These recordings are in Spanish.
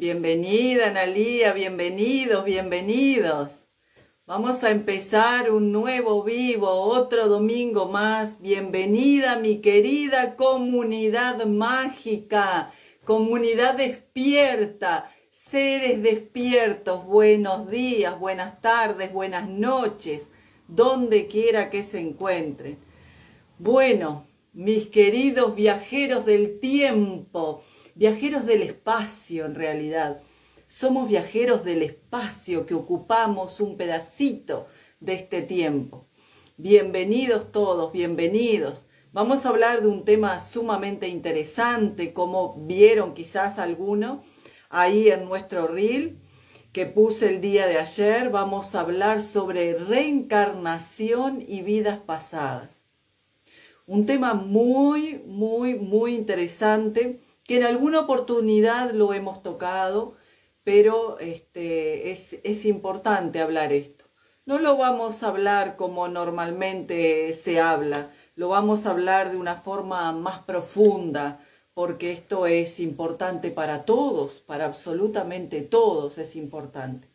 Bienvenida, Analía, bienvenidos, bienvenidos. Vamos a empezar un nuevo vivo, otro domingo más. Bienvenida, mi querida comunidad mágica, comunidad despierta, seres despiertos. Buenos días, buenas tardes, buenas noches, donde quiera que se encuentren. Bueno, mis queridos viajeros del tiempo, viajeros del espacio en realidad. Somos viajeros del espacio que ocupamos un pedacito de este tiempo. Bienvenidos todos, bienvenidos. Vamos a hablar de un tema sumamente interesante, como vieron quizás alguno ahí en nuestro reel que puse el día de ayer. Vamos a hablar sobre reencarnación y vidas pasadas. Un tema muy interesante que en alguna oportunidad lo hemos tocado, pero es importante hablar esto. No lo vamos a hablar como normalmente se habla, lo vamos a hablar de una forma más profunda, porque esto es importante para todos, para absolutamente todos es importante.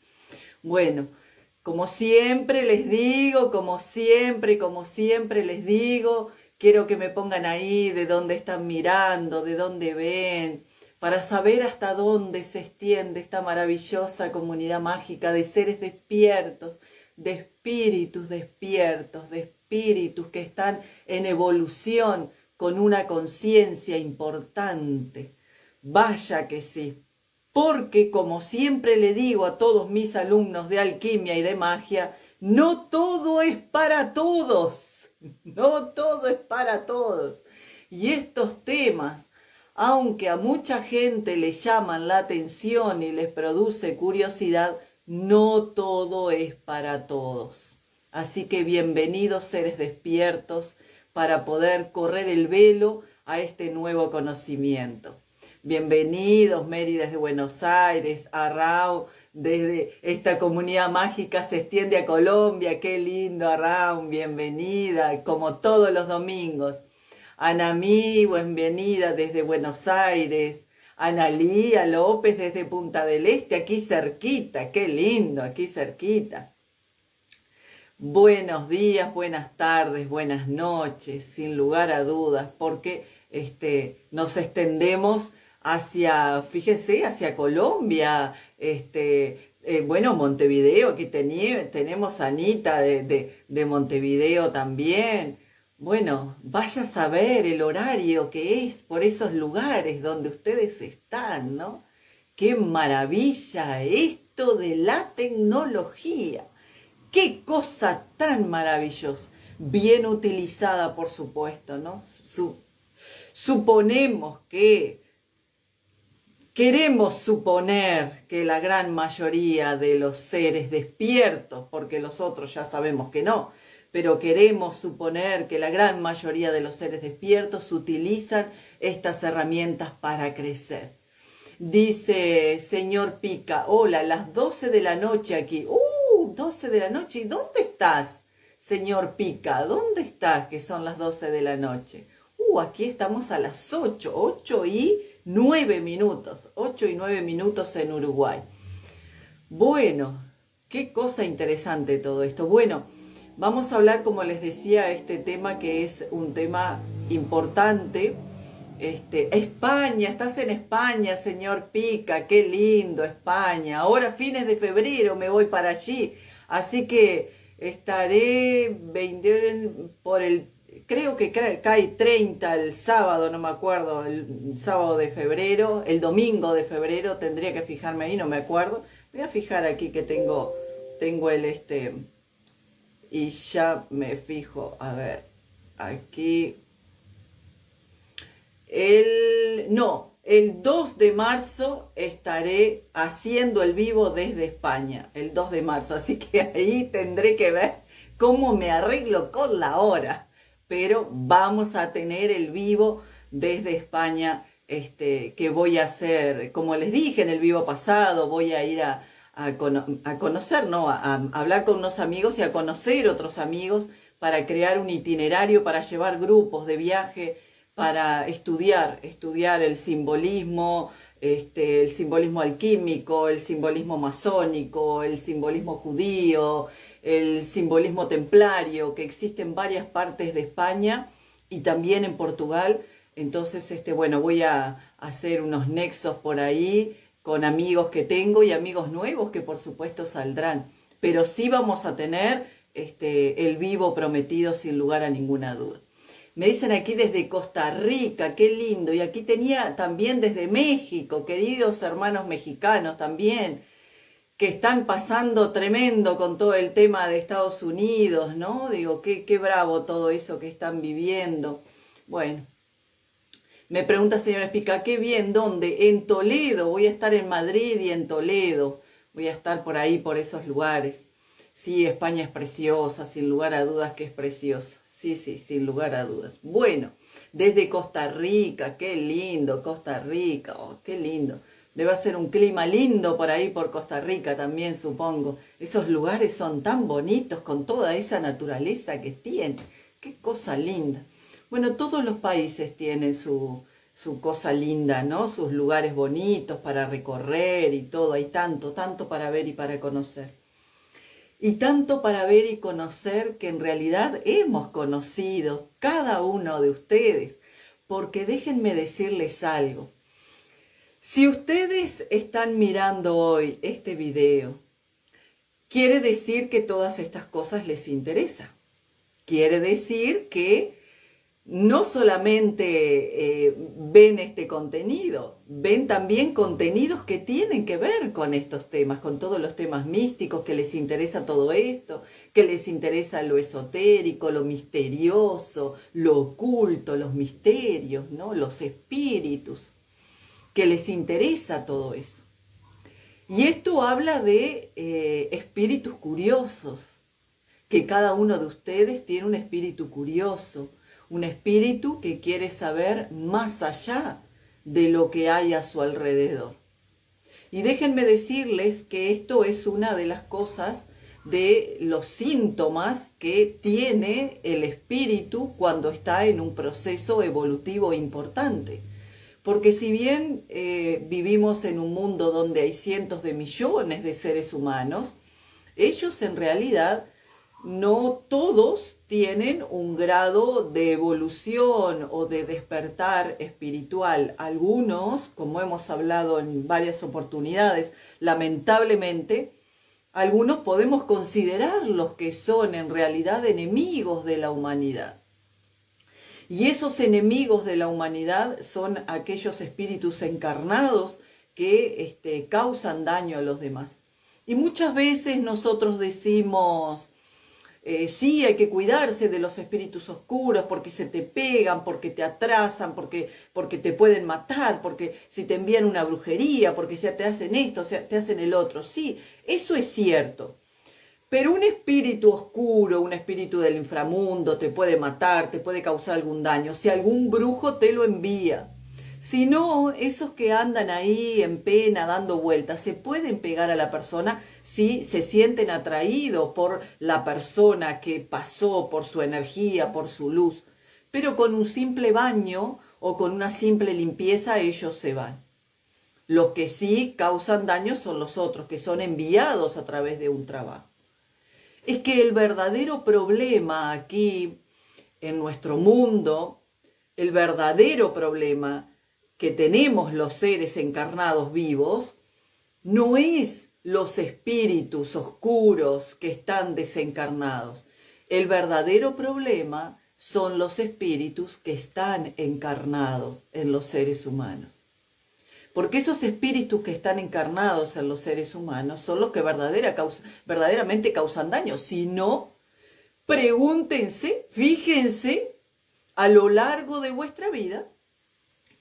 Bueno, como siempre les digo, como siempre les digo, quiero que me pongan ahí de dónde están mirando, de dónde ven, para saber hasta dónde se extiende esta maravillosa comunidad mágica de seres despiertos, de espíritus despiertos, de espíritus que están en evolución con una conciencia importante. Vaya que sí. Porque, como siempre le digo a todos mis alumnos de alquimia y de magia, no todo es para todos. No todo es para todos. Y estos temas, aunque a mucha gente les llaman la atención y les produce curiosidad, no todo es para todos. Así que bienvenidos seres despiertos para poder correr el velo a este nuevo conocimiento. Bienvenidos, Mary desde Buenos Aires, Arrau desde esta comunidad mágica se extiende a Colombia, qué lindo Arrau, bienvenida, como todos los domingos. Anamí, bienvenida desde Buenos Aires. Analía López desde Punta del Este, aquí cerquita, qué lindo, aquí cerquita. Buenos días, buenas tardes, buenas noches, sin lugar a dudas, porque nos extendemos hacia, fíjense, hacia Colombia, Montevideo, aquí tenemos a Anita de Montevideo también. Bueno, vaya a saber el horario que es por esos lugares donde ustedes están, ¿no? ¡Qué maravilla esto de la tecnología! ¡Qué cosa tan maravillosa! Bien utilizada, por supuesto, ¿no? Queremos suponer que la gran mayoría de los seres despiertos, porque los otros ya sabemos que no, pero queremos suponer que la gran mayoría de los seres despiertos utilizan estas herramientas para crecer. Dice señor Pica, hola, las 12 de la noche aquí. 12 de la noche, ¿y dónde estás, señor Pica? ¿Dónde estás que son las 12 de la noche? Aquí estamos a las 8 y 9 minutos, 8 y 9 minutos en Uruguay. Bueno, qué cosa interesante todo esto. Bueno, vamos a hablar, como les decía, este tema que es un tema importante. España, estás en España, señor Pica, qué lindo España. Ahora fines de febrero me voy para allí, así que estaré creo que cae 30 el sábado, no me acuerdo, el sábado de febrero, el domingo de febrero, tendría que fijarme ahí, no me acuerdo. Voy a fijar aquí que tengo y ya me fijo, a ver, aquí. El 2 de marzo estaré haciendo el vivo desde España, el 2 de marzo, así que ahí tendré que ver cómo me arreglo con la hora, pero vamos a tener el vivo desde España, que voy a hacer, como les dije en el vivo pasado, voy a ir a conocer, ¿no? A hablar con unos amigos y a conocer otros amigos para crear un itinerario, para llevar grupos de viaje, para estudiar el simbolismo, el simbolismo alquímico, el simbolismo masónico, el simbolismo judío, el simbolismo templario, que existe en varias partes de España y también en Portugal. Entonces, bueno, voy a hacer unos nexos por ahí con amigos que tengo y amigos nuevos que por supuesto saldrán. Pero sí vamos a tener el vivo prometido sin lugar a ninguna duda. Me dicen aquí desde Costa Rica, qué lindo. Y aquí tenía también desde México, queridos hermanos mexicanos también, que están pasando tremendo con todo el tema de Estados Unidos, ¿no? Digo, qué bravo todo eso que están viviendo. Bueno, me pregunta señora Espica, qué bien, ¿dónde? En Toledo, voy a estar en Madrid y en Toledo. Voy a estar por ahí, por esos lugares. Sí, España es preciosa, sin lugar a dudas que es preciosa. Sí, sin lugar a dudas. Bueno, desde Costa Rica, qué lindo, Costa Rica, oh, qué lindo. Debe ser un clima lindo por ahí, por Costa Rica también, supongo. Esos lugares son tan bonitos, con toda esa naturaleza que tienen. Qué cosa linda. Bueno, todos los países tienen su cosa linda, ¿no? Sus lugares bonitos para recorrer y todo. Hay tanto para ver y para conocer. Y tanto para ver y conocer que en realidad hemos conocido cada uno de ustedes. Porque déjenme decirles algo. Si ustedes están mirando hoy este video, quiere decir que todas estas cosas les interesan. Quiere decir que no solamente ven este contenido, ven también contenidos que tienen que ver con estos temas, con todos los temas místicos, que les interesa todo esto, que les interesa lo esotérico, lo misterioso, lo oculto, los misterios, ¿no? Los espíritus, que les interesa todo eso. Y esto habla de espíritus curiosos, que cada uno de ustedes tiene un espíritu curioso, un espíritu que quiere saber más allá de lo que hay a su alrededor. Y déjenme decirles que esto es una de las cosas, de los síntomas que tiene el espíritu cuando está en un proceso evolutivo importante. Porque si bien vivimos en un mundo donde hay cientos de millones de seres humanos, ellos en realidad no todos tienen un grado de evolución o de despertar espiritual. Algunos, como hemos hablado en varias oportunidades, lamentablemente, algunos podemos considerarlos que son en realidad enemigos de la humanidad. Y esos enemigos de la humanidad son aquellos espíritus encarnados que causan daño a los demás. Y muchas veces nosotros decimos, sí, hay que cuidarse de los espíritus oscuros porque se te pegan, porque te atrasan, porque te pueden matar, porque si te envían una brujería, porque si te hacen esto, te hacen el otro. Sí, eso es cierto. Pero un espíritu oscuro, un espíritu del inframundo te puede matar, te puede causar algún daño, si algún brujo te lo envía. Si no, esos que andan ahí en pena, dando vueltas, se pueden pegar a la persona si se sienten atraídos por la persona que pasó, por su energía, por su luz. Pero con un simple baño o con una simple limpieza ellos se van. Los que sí causan daño son los otros, que son enviados a través de un trabajo. Es que el verdadero problema aquí en nuestro mundo, el verdadero problema que tenemos los seres encarnados vivos, no es los espíritus oscuros que están desencarnados. El verdadero problema son los espíritus que están encarnados en los seres humanos. Porque esos espíritus que están encarnados en los seres humanos son los que verdaderamente causan daño. Si no, pregúntense, fíjense a lo largo de vuestra vida,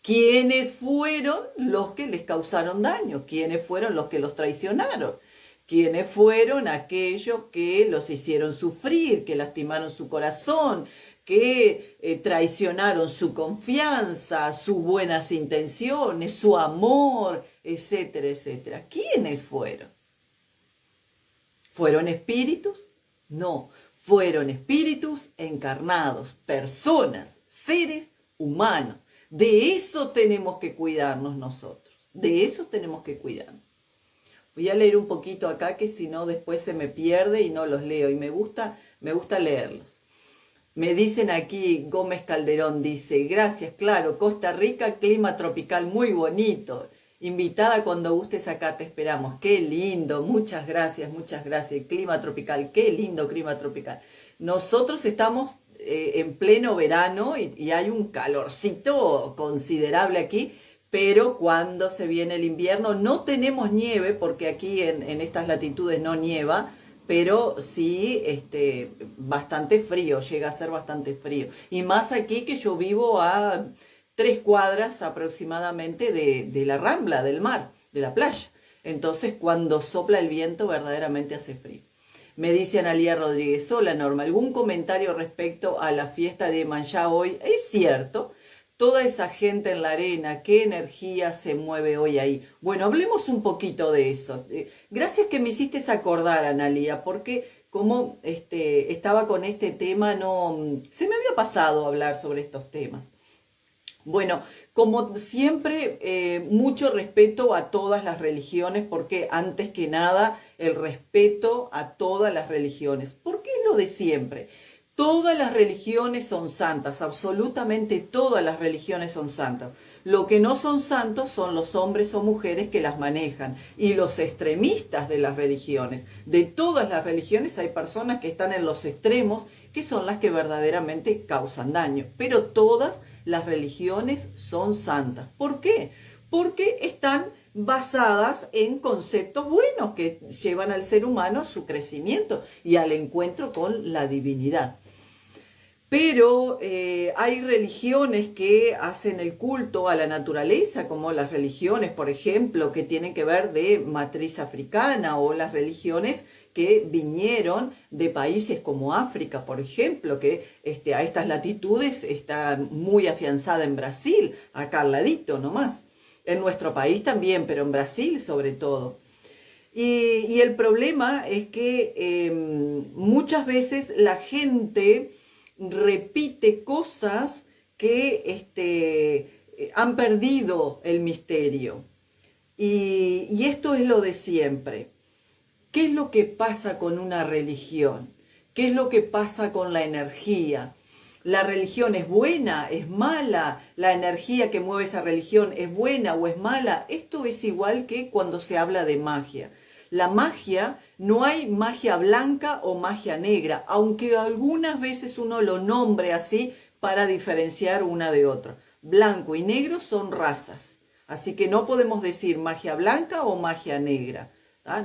quiénes fueron los que les causaron daño, quiénes fueron los que los traicionaron, quiénes fueron aquellos que los hicieron sufrir, que lastimaron su corazón, que traicionaron su confianza, sus buenas intenciones, su amor, etcétera, etcétera. ¿Quiénes fueron? ¿Fueron espíritus? No, fueron espíritus encarnados, personas, seres humanos. De eso tenemos que cuidarnos nosotros. De eso tenemos que cuidar. Voy a leer un poquito acá que si no después se me pierde y no los leo. Y me gusta leerlos. Me dicen aquí, Gómez Calderón dice, gracias, claro, Costa Rica, clima tropical muy bonito. Invitada cuando gustes acá, te esperamos. Qué lindo, muchas gracias, muchas gracias. Clima tropical, qué lindo clima tropical. Nosotros estamos en pleno verano y hay un calorcito considerable aquí, pero cuando se viene el invierno no tenemos nieve, porque aquí en estas latitudes no nieva, pero sí bastante frío, llega a ser bastante frío. Y más aquí que yo vivo a 3 cuadras aproximadamente de la rambla, del mar, de la playa. Entonces cuando sopla el viento verdaderamente hace frío. Me dice Analía Rodríguez, hola Norma, ¿algún comentario respecto a la fiesta de Manllá hoy? Es cierto, toda esa gente en la arena, qué energía se mueve hoy ahí. Bueno, hablemos un poquito de eso. Gracias que me hiciste acordar, Analía, porque como estaba con este tema, no se me había pasado hablar sobre estos temas. Bueno, como siempre, mucho respeto a todas las religiones, porque antes que nada, el respeto a todas las religiones. ¿Por qué es lo de siempre? Todas las religiones son santas, absolutamente todas las religiones son santas. Lo que no son santos son los hombres o mujeres que las manejan y los extremistas de las religiones. De todas las religiones hay personas que están en los extremos, que son las que verdaderamente causan daño, pero todas las religiones son santas. ¿Por qué? Porque están basadas en conceptos buenos que llevan al ser humano a su crecimiento y al encuentro con la divinidad. Pero hay religiones que hacen el culto a la naturaleza, como las religiones, por ejemplo, que tienen que ver de matriz africana, o las religiones que vinieron de países como África, por ejemplo, que a estas latitudes está muy afianzada en Brasil, acá al ladito nomás. En nuestro país también, pero en Brasil sobre todo. Y el problema es que muchas veces la gente repite cosas que han perdido el misterio. Y esto es lo de siempre. ¿Qué es lo que pasa con una religión? ¿Qué es lo que pasa con la energía? ¿La religión es buena? ¿Es mala? ¿La energía que mueve esa religión es buena o es mala? Esto es igual que cuando se habla de magia. La magia, no hay magia blanca o magia negra, aunque algunas veces uno lo nombre así para diferenciar una de otra. Blanco y negro son razas, así que no podemos decir magia blanca o magia negra.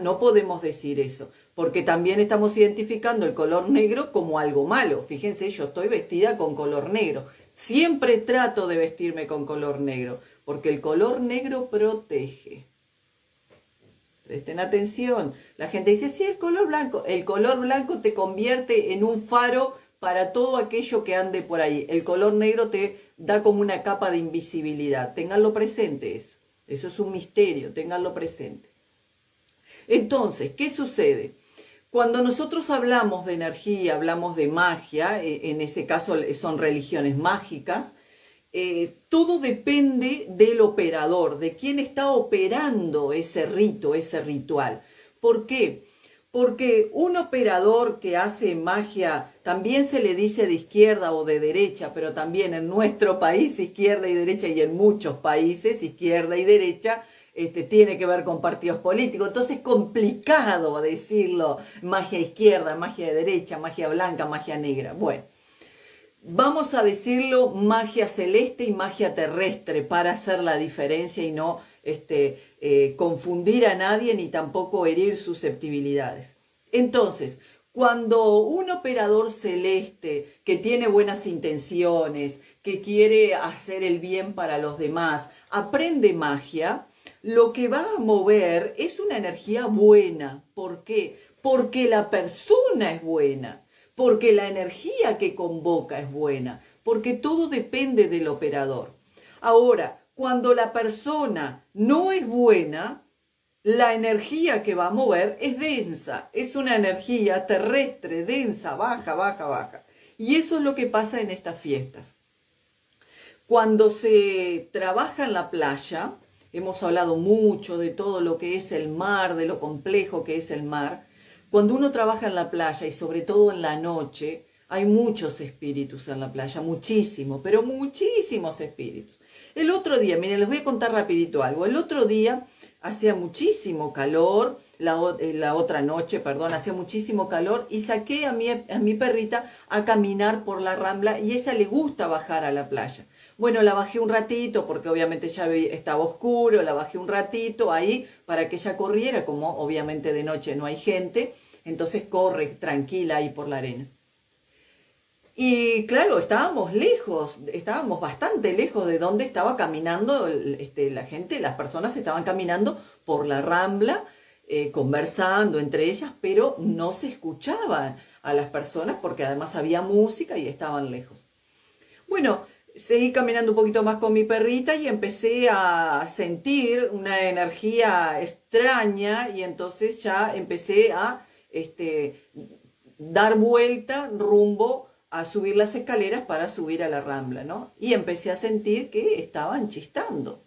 No podemos decir eso, porque también estamos identificando el color negro como algo malo. Fíjense, yo estoy vestida con color negro. Siempre trato de vestirme con color negro, porque el color negro protege. Presten atención. La gente dice, sí, el color blanco. El color blanco te convierte en un faro para todo aquello que ande por ahí. El color negro te da como una capa de invisibilidad. Ténganlo presente eso. Eso es un misterio, ténganlo presente. Entonces, ¿qué sucede? Cuando nosotros hablamos de energía, hablamos de magia, en ese caso son religiones mágicas, todo depende del operador, de quién está operando ese rito, ese ritual. ¿Por qué? Porque un operador que hace magia, también se le dice de izquierda o de derecha, pero también en nuestro país izquierda y derecha, y en muchos países izquierda y derecha, tiene que ver con partidos políticos. Entonces es complicado decirlo, magia izquierda, magia de derecha, magia blanca, magia negra. Bueno, vamos a decirlo magia celeste y magia terrestre para hacer la diferencia y no confundir a nadie ni tampoco herir susceptibilidades. Entonces, cuando un operador celeste que tiene buenas intenciones, que quiere hacer el bien para los demás, aprende magia, lo que va a mover es una energía buena. ¿Por qué? Porque la persona es buena, porque la energía que convoca es buena, porque todo depende del operador. Ahora, cuando la persona no es buena, la energía que va a mover es densa, es una energía terrestre, densa, baja, baja, baja. Y eso es lo que pasa en estas fiestas. Cuando se trabaja en la playa, hemos hablado mucho de todo lo que es el mar, de lo complejo que es el mar. Cuando uno trabaja en la playa y sobre todo en la noche, hay muchos espíritus en la playa, muchísimos, pero muchísimos espíritus. El otro día, miren, les voy a contar rapidito algo. El otro día hacía muchísimo calor, la otra noche, perdón, hacía muchísimo calor y saqué a mi perrita a caminar por la Rambla y a ella le gusta bajar a la playa. Bueno, la bajé un ratito porque obviamente ya estaba oscuro, la bajé un ratito ahí para que ella corriera, como obviamente de noche no hay gente, entonces corre tranquila ahí por la arena. Y claro, estábamos lejos, estábamos bastante lejos de donde estaba caminando la gente, las personas estaban caminando por la Rambla, conversando entre ellas, pero no se escuchaban a las personas porque además había música y estaban lejos. Bueno, seguí caminando un poquito más con mi perrita y empecé a sentir una energía extraña y entonces ya empecé a dar vuelta rumbo a subir las escaleras para subir a la Rambla, ¿no? Y empecé a sentir que estaban chistando.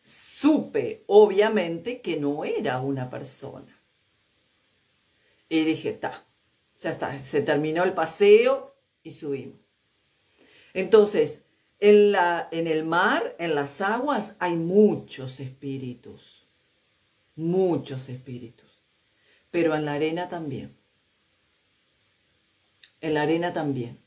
Supe, obviamente, que no era una persona. Y dije, ya está, se terminó el paseo y subimos. Entonces, en el mar, en las aguas, hay muchos espíritus, pero en la arena también. En la arena también.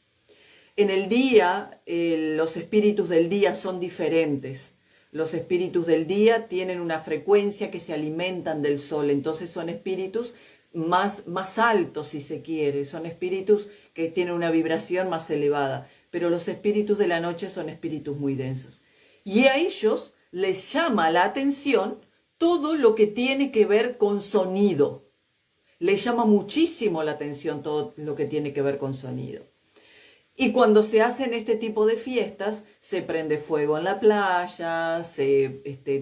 En el día, los espíritus del día son diferentes. Los espíritus del día tienen una frecuencia que se alimentan del sol, entonces son espíritus más altos, si se quiere, son espíritus que tienen una vibración más elevada, pero los espíritus de la noche son espíritus muy densos. Y a ellos les llama la atención todo lo que tiene que ver con sonido. Les llama muchísimo la atención todo lo que tiene que ver con sonido. Y cuando se hacen este tipo de fiestas, se prende fuego en la playa, se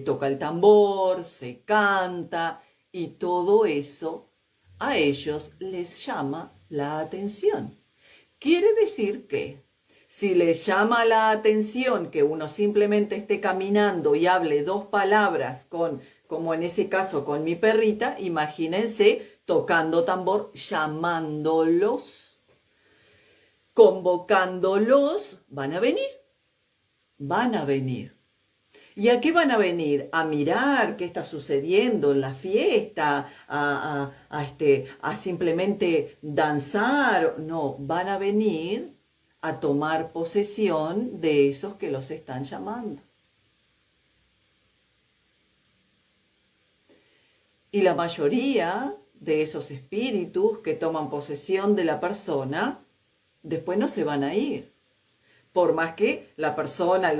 toca el tambor, se canta, y todo eso a ellos les llama la atención. Quiere decir que si les llama la atención que uno simplemente esté caminando y hable dos palabras como en ese caso con mi perrita, imagínense tocando tambor, llamándolos, convocándolos, van a venir. ¿Y a qué van a venir? A mirar qué está sucediendo en la fiesta, a simplemente danzar. No, van a venir a tomar posesión de esos que los están llamando. Y la mayoría de esos espíritus que toman posesión de la persona, después no se van a ir. Por más que la persona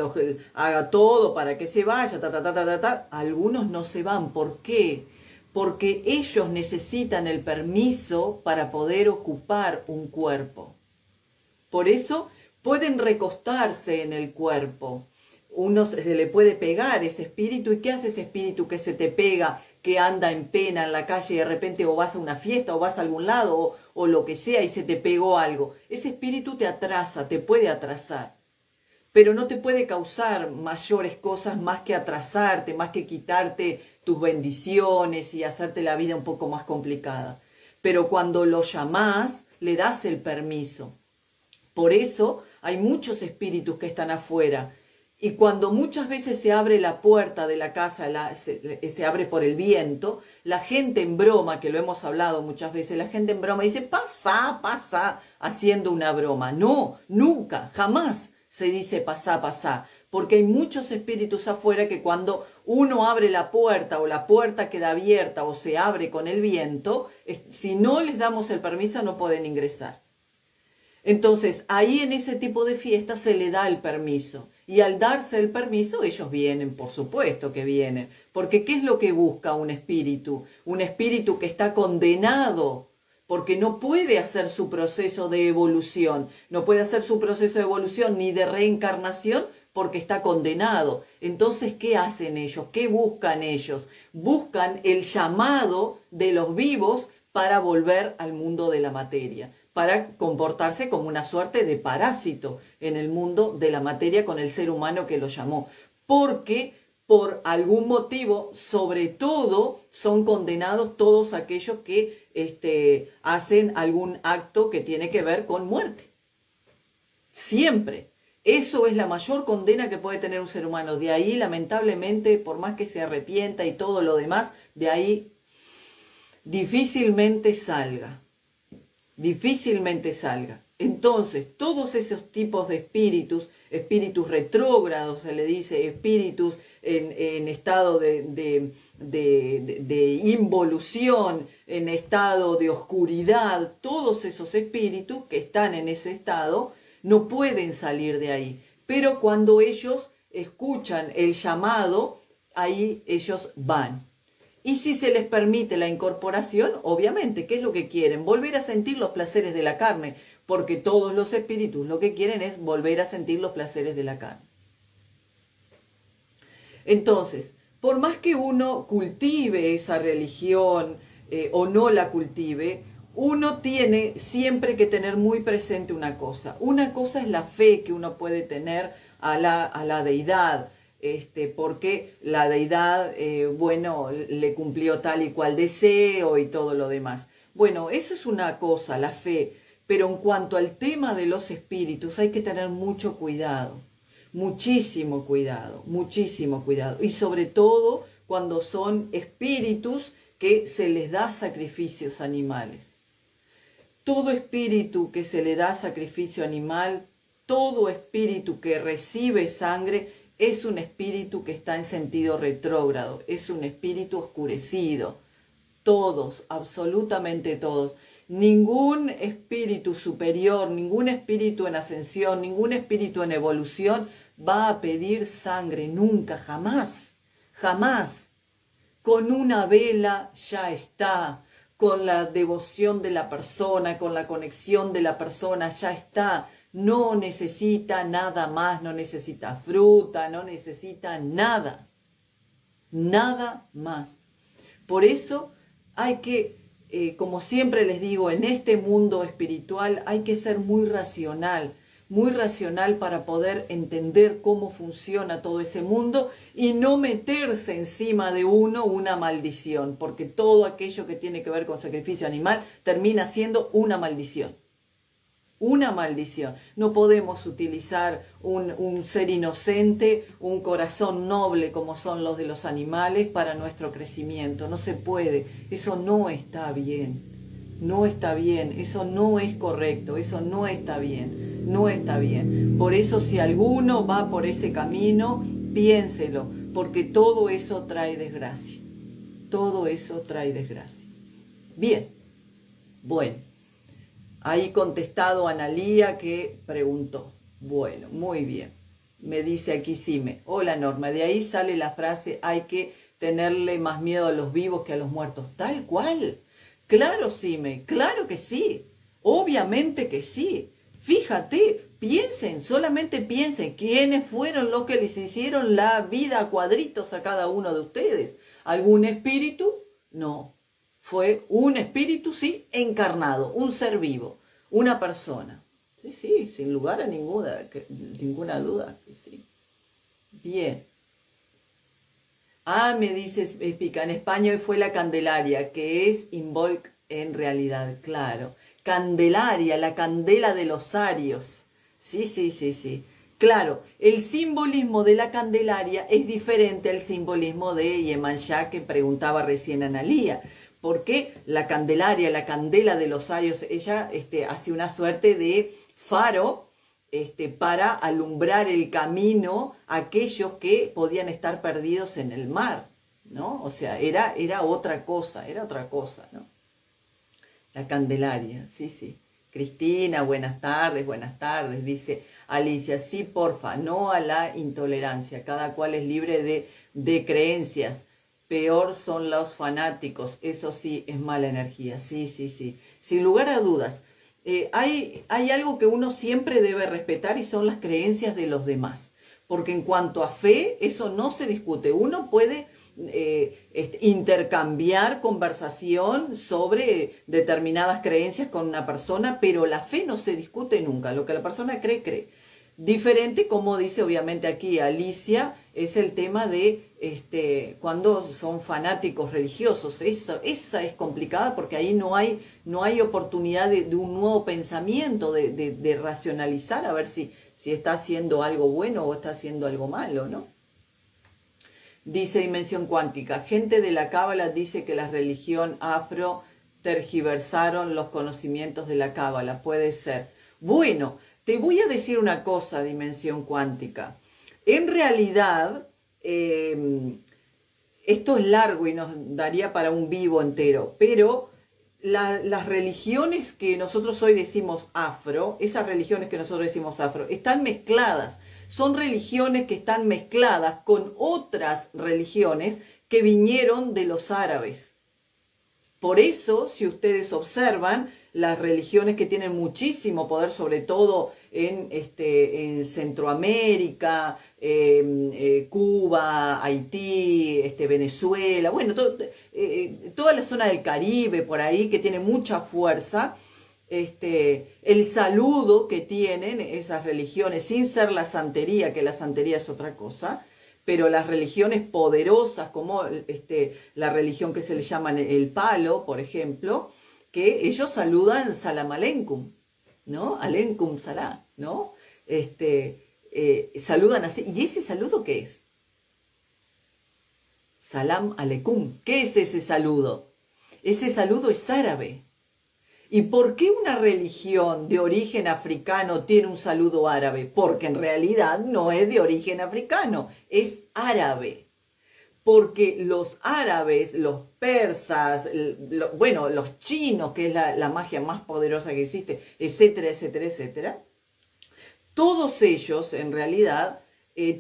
haga todo para que se vaya, algunos no se van. ¿Por qué? Porque ellos necesitan el permiso para poder ocupar un cuerpo. Por eso pueden recostarse en el cuerpo. Uno se le puede pegar ese espíritu. ¿Y qué hace ese espíritu que se te pega, que anda en pena en la calle y de repente o vas a una fiesta o vas a algún lado o lo que sea y se te pegó algo? Ese espíritu te atrasa, te puede atrasar, pero no te puede causar mayores cosas más que atrasarte, más que quitarte tus bendiciones y hacerte la vida un poco más complicada. Pero cuando lo llamás, le das el permiso. Por eso hay muchos espíritus que están afuera. Y cuando muchas veces se abre la puerta de la casa, se abre por el viento, la gente en broma, que lo hemos hablado muchas veces, la gente en broma dice, pasa, haciendo una broma. No, nunca, jamás se dice pasá, porque hay muchos espíritus afuera que cuando uno abre la puerta o la puerta queda abierta o se abre con el viento, si no les damos el permiso no pueden ingresar. Entonces, ahí en ese tipo de fiestas se le da el permiso. Y al darse el permiso, ellos vienen, por supuesto que vienen. Porque ¿qué es lo que busca un espíritu? Un espíritu que está condenado, porque no puede hacer su proceso de evolución. No puede hacer su proceso de evolución ni de reencarnación porque está condenado. Entonces, ¿qué hacen ellos? ¿Qué buscan ellos? Buscan el llamado de los vivos para volver al mundo de la materia, para comportarse como una suerte de parásito en el mundo de la materia con el ser humano que lo llamó. Porque por algún motivo, sobre todo, son condenados todos aquellos que hacen algún acto que tiene que ver con muerte. Siempre. Eso es la mayor condena que puede tener un ser humano. De ahí, lamentablemente, por más que se arrepienta y todo lo demás, de ahí difícilmente salga. Difícilmente salga. Entonces, todos esos tipos de espíritus retrógrados, se le dice, espíritus en estado de involución, en estado de oscuridad, todos esos espíritus que están en ese estado no pueden salir de ahí. Pero cuando ellos escuchan el llamado, ahí ellos van. Y si se les permite la incorporación, obviamente, ¿qué es lo que quieren? Volver a sentir los placeres de la carne, porque todos los espíritus lo que quieren es volver a sentir los placeres de la carne. Entonces, por más que uno cultive esa religión o no la cultive, uno tiene siempre que tener muy presente una cosa. Una cosa es la fe que uno puede tener a la deidad, porque la deidad, le cumplió tal y cual deseo y todo lo demás. Bueno, eso es una cosa, la fe, pero en cuanto al tema de los espíritus hay que tener mucho cuidado, muchísimo cuidado, y sobre todo cuando son espíritus que se les da sacrificios animales. Todo espíritu que se le da sacrificio animal, todo espíritu que recibe sangre, es un espíritu que está en sentido retrógrado, es un espíritu oscurecido. Todos, absolutamente todos. Ningún espíritu superior, ningún espíritu en ascensión, ningún espíritu en evolución va a pedir sangre, nunca, jamás, jamás. Con una vela ya está, con la devoción de la persona, con la conexión de la persona, ya está. No necesita nada más, no necesita fruta, no necesita nada, nada más. Por eso hay que, como siempre les digo, en este mundo espiritual hay que ser muy racional para poder entender cómo funciona todo ese mundo y no meterse encima de uno una maldición, porque todo aquello que tiene que ver con sacrificio animal termina siendo una maldición. Una maldición. No podemos utilizar un ser inocente, un corazón noble como son los de los animales para nuestro crecimiento. No se puede. Eso no está bien. No está bien. Eso no es correcto. Eso no está bien. No está bien. Por eso si alguno va por ese camino, piénselo, porque todo eso trae desgracia. Todo eso trae desgracia. Bien. Bueno. Ahí contestado Analía que preguntó. Bueno, muy bien. Me dice aquí Sime. Hola Norma, de ahí sale la frase hay que tenerle más miedo a los vivos que a los muertos. Tal cual. Claro Sime, claro que sí. Obviamente que sí. Fíjate, piensen, solamente piensen quiénes fueron los que les hicieron la vida a cuadritos a cada uno de ustedes. ¿Algún espíritu? No. Fue un espíritu, sí, encarnado, un ser vivo, una persona. Sí, sí, sin lugar a ninguna duda. Sí. Bien. Ah, me dices, Pica, en España hoy fue la Candelaria, que es Involc en realidad, claro. Candelaria, la candela de los arios. Sí, sí, sí, sí. Claro, el simbolismo de la Candelaria es diferente al simbolismo de Yemanjá que preguntaba recién Analía. Porque la Candelaria, la candela de los arios, ella hace una suerte de faro para alumbrar el camino a aquellos que podían estar perdidos en el mar, ¿no? O sea, era otra cosa, ¿no? La Candelaria, sí, sí. Cristina, buenas tardes, dice Alicia, sí, porfa, no a la intolerancia, cada cual es libre de creencias. Peor son los fanáticos, eso sí es mala energía, sí, sí, sí. Sin lugar a dudas, hay algo que uno siempre debe respetar y son las creencias de los demás. Porque en cuanto a fe, eso no se discute. Uno puede intercambiar conversación sobre determinadas creencias con una persona, pero la fe no se discute nunca. Lo que la persona cree, cree. Diferente, como dice obviamente aquí Alicia, es el tema de cuando son fanáticos religiosos. Esa es complicada porque ahí no hay oportunidad de un nuevo pensamiento, de racionalizar a ver si está haciendo algo bueno o está haciendo algo malo, ¿no? Dice Dimensión Cuántica, gente de la Cábala dice que la religión afro tergiversaron los conocimientos de la Cábala. Puede ser. Bueno, te voy a decir una cosa, Dimensión Cuántica. En realidad, esto es largo y nos daría para un vivo entero, pero las religiones que nosotros hoy decimos afro, esas religiones que nosotros decimos afro, están mezcladas. Son religiones que están mezcladas con otras religiones que vinieron de los árabes. Por eso, si ustedes observan, las religiones que tienen muchísimo poder, sobre todo en Centroamérica, Cuba, Haití, Venezuela, bueno, toda la zona del Caribe por ahí que tiene mucha fuerza, el saludo que tienen esas religiones, sin ser la santería, que la santería es otra cosa, pero las religiones poderosas, como la religión que se le llama el palo, por ejemplo, que ellos saludan Salam Aleikum, ¿no? Aleikum Salam, ¿no? Saludan así. ¿Y ese saludo qué es? Salam Aleikum. ¿Qué es ese saludo? Ese saludo es árabe. ¿Y por qué una religión de origen africano tiene un saludo árabe? Porque en realidad no es de origen africano, es árabe. Porque los árabes, los persas, bueno, los chinos, que es la magia más poderosa que existe, etcétera, etcétera, etcétera, todos ellos en realidad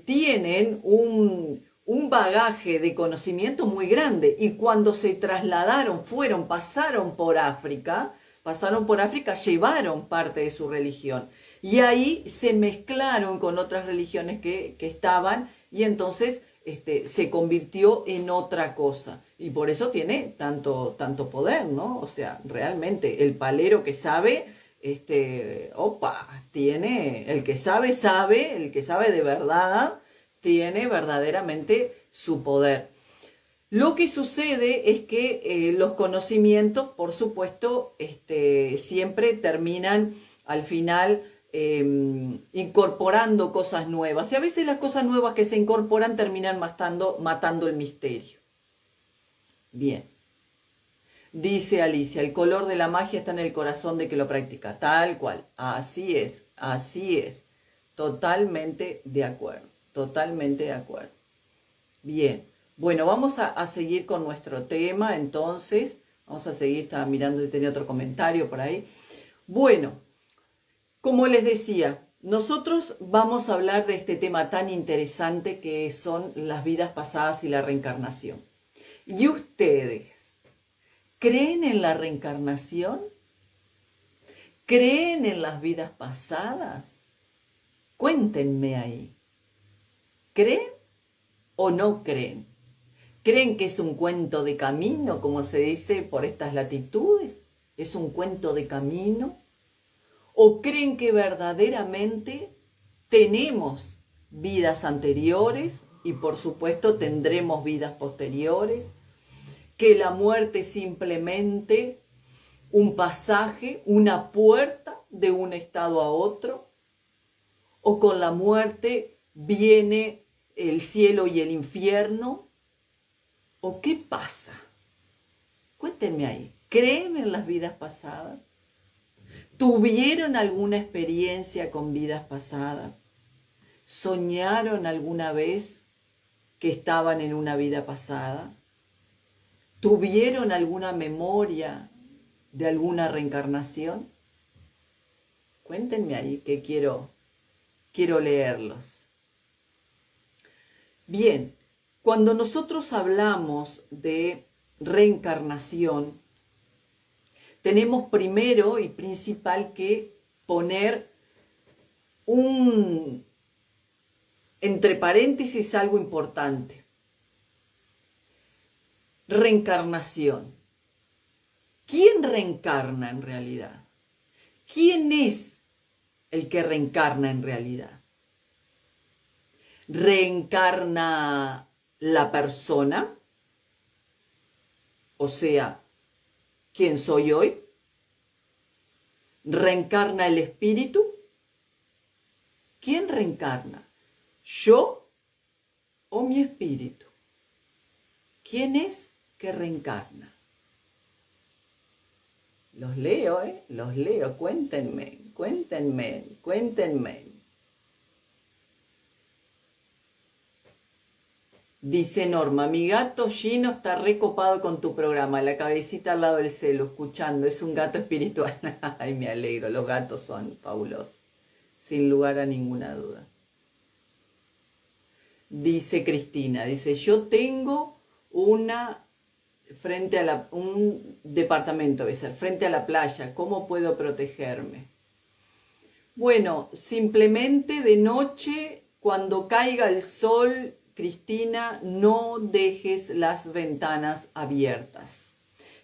tienen un bagaje de conocimiento muy grande. Y cuando se trasladaron, pasaron por África, llevaron parte de su religión. Y ahí se mezclaron con otras religiones que estaban y entonces se convirtió en otra cosa. Y por eso tiene tanto poder, ¿no? O sea, realmente el palero que sabe, tiene, el que sabe, el que sabe de verdad, tiene verdaderamente su poder. Lo que sucede es que los conocimientos, por supuesto, siempre terminan al final incorporando cosas nuevas. Y a veces las cosas nuevas que se incorporan terminan matando el misterio. Bien. Dice Alicia, el color de la magia está en el corazón de que lo practica. Tal cual. Así es, así es. Totalmente de acuerdo. Totalmente de acuerdo. Bien. Bueno, vamos a seguir con nuestro tema, entonces. Vamos a seguir, estaba mirando si tenía otro comentario por ahí. Bueno, como les decía, nosotros vamos a hablar de este tema tan interesante que son las vidas pasadas y la reencarnación. ¿Y ustedes creen en la reencarnación? ¿Creen en las vidas pasadas? Cuéntenme ahí. ¿Creen o no creen? ¿Creen que es un cuento de camino, como se dice por estas latitudes? ¿Es un cuento de camino? ¿O creen que verdaderamente tenemos vidas anteriores y por supuesto tendremos vidas posteriores? ¿Que la muerte es simplemente un pasaje, una puerta de un estado a otro? ¿O con la muerte viene el cielo y el infierno? ¿O qué pasa? Cuéntenme ahí. ¿Creen en las vidas pasadas? ¿Tuvieron alguna experiencia con vidas pasadas? ¿Soñaron alguna vez que estaban en una vida pasada? ¿Tuvieron alguna memoria de alguna reencarnación? Cuéntenme ahí que quiero leerlos. Bien. Cuando nosotros hablamos de reencarnación, tenemos primero y principal que poner entre paréntesis algo importante. Reencarnación. ¿Quién reencarna en realidad? ¿Quién es el que reencarna en realidad? reencarna la persona, o sea, ¿quién soy hoy? ¿Reencarna el espíritu? ¿Quién reencarna? ¿Yo o mi espíritu? ¿Quién es que reencarna? Los leo, los leo, cuéntenme. Dice Norma, mi gato Gino está recopado con tu programa, la cabecita al lado del celo, escuchando, es un gato espiritual. Ay, me alegro, los gatos son fabulosos, sin lugar a ninguna duda. Dice Cristina, dice, yo tengo un departamento, debe ser, frente a la playa, ¿cómo puedo protegerme? Bueno, simplemente de noche, cuando caiga el sol, Cristina, no dejes las ventanas abiertas.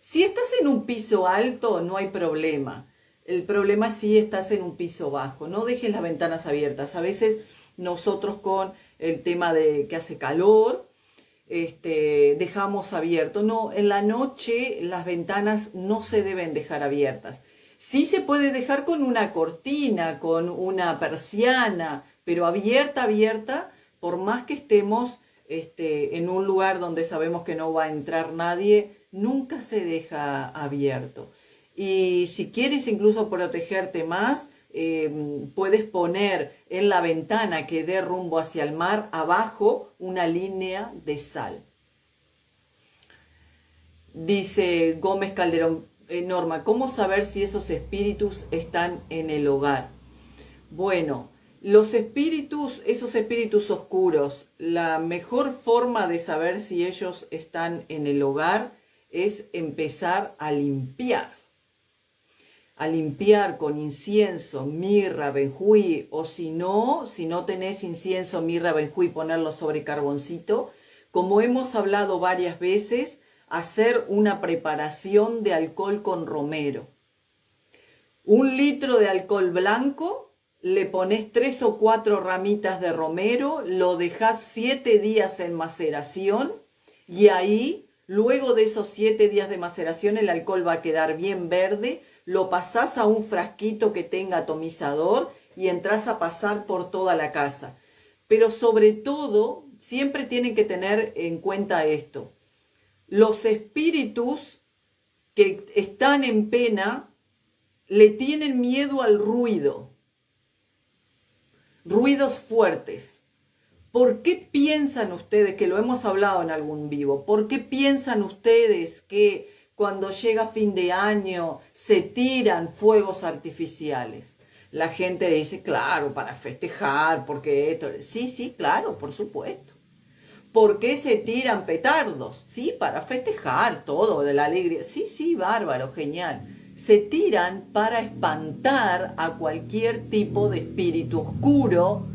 Si estás en un piso alto, no hay problema. El problema es si estás en un piso bajo. No dejes las ventanas abiertas. A veces nosotros con el tema de que hace calor, dejamos abierto. No, en la noche las ventanas no se deben dejar abiertas. Sí se puede dejar con una cortina, con una persiana, pero abierta, por más que estemos en un lugar donde sabemos que no va a entrar nadie, nunca se deja abierto. Y si quieres incluso protegerte más, puedes poner en la ventana que dé rumbo hacia el mar, abajo, una línea de sal. Dice Gómez Calderón, Norma, ¿cómo saber si esos espíritus están en el hogar? Bueno, esos espíritus oscuros, la mejor forma de saber si ellos están en el hogar es empezar a limpiar con incienso, mirra, benjuí, o si no tenés incienso, mirra, benjuí, ponerlo sobre carboncito. Como hemos hablado varias veces, hacer una preparación de alcohol con romero. 1 litro de alcohol blanco, le pones 3 o 4 ramitas de romero, lo dejás 7 días en maceración y ahí, luego de esos 7 días de maceración, el alcohol va a quedar bien verde, lo pasás a un frasquito que tenga atomizador y entras a pasar por toda la casa. Pero sobre todo, siempre tienen que tener en cuenta esto. Los espíritus que están en pena le tienen miedo al ruido. Ruidos fuertes. ¿Por qué piensan ustedes, que lo hemos hablado en algún vivo, por qué piensan ustedes que cuando llega fin de año se tiran fuegos artificiales? La gente dice, claro, para festejar, porque esto... Sí, claro, por supuesto. ¿Por qué se tiran petardos? Sí, para festejar todo, de la alegría. Sí, bárbaro, genial. Se tiran para espantar a cualquier tipo de espíritu oscuro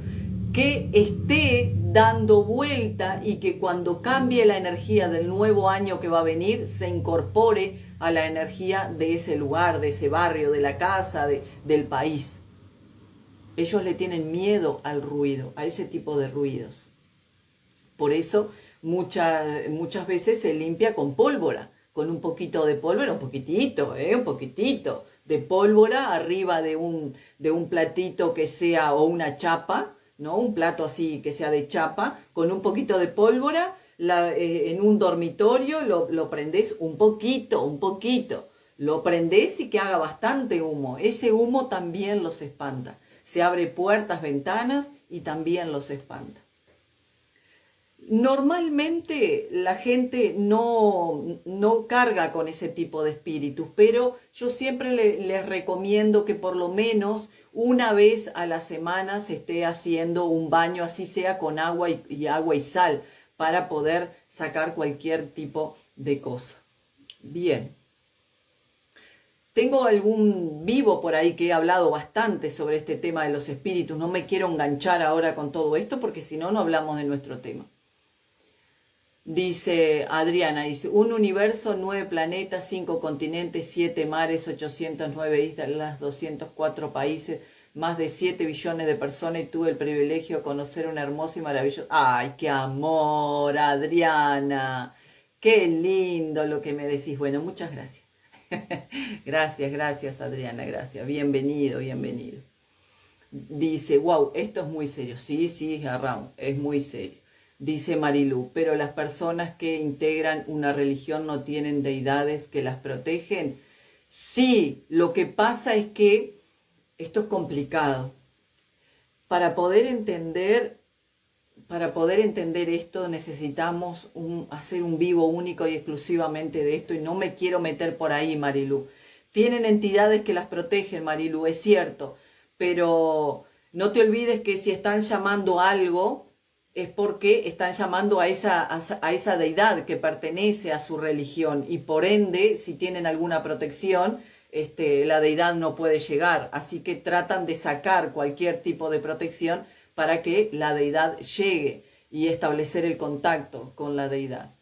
que esté dando vuelta y que cuando cambie la energía del nuevo año que va a venir, se incorpore a la energía de ese lugar, de ese barrio, de la casa, del país. Ellos le tienen miedo al ruido, a ese tipo de ruidos. Por eso muchas veces se limpia con pólvora, con un poquito de pólvora, un poquitito de pólvora arriba de un platito que sea, o una chapa, ¿no? Un plato así que sea de chapa, con un poquito de pólvora, en un dormitorio lo prendés un poquito, lo prendés y que haga bastante humo. Ese humo también los espanta. Se abre puertas, ventanas y también los espanta. Normalmente la gente no carga con ese tipo de espíritus, pero yo siempre les recomiendo que por lo menos una vez a la semana se esté haciendo un baño, así sea con agua y sal, para poder sacar cualquier tipo de cosa. Bien. Tengo algún vivo por ahí que he hablado bastante sobre este tema de los espíritus. No me quiero enganchar ahora con todo esto porque si no, no hablamos de nuestro tema. Dice Adriana, dice, un universo, 9 planetas, 5 continentes, 7 mares, 809 islas, 204 países. más de 7 billones de personas y tuve el privilegio de conocer una hermosa y maravillosa... ¡Ay, qué amor, Adriana! ¡Qué lindo lo que me decís! Bueno, muchas gracias. Gracias, Adriana, gracias. Bienvenido, bienvenido. Dice, wow, esto es muy serio. Sí, Raúl, es muy serio. Dice Marilu, pero las personas que integran una religión no tienen deidades que las protegen. Sí, lo que pasa es que esto es complicado. Para poder entender esto necesitamos hacer un vivo único y exclusivamente de esto, y no me quiero meter por ahí, Marilu. Tienen entidades que las protegen, Marilu, es cierto, pero no te olvides que si están llamando algo, es porque están llamando a esa deidad que pertenece a su religión, y por ende, si tienen alguna protección, la deidad no puede llegar. Así que tratan de sacar cualquier tipo de protección para que la deidad llegue y establecer el contacto con la deidad.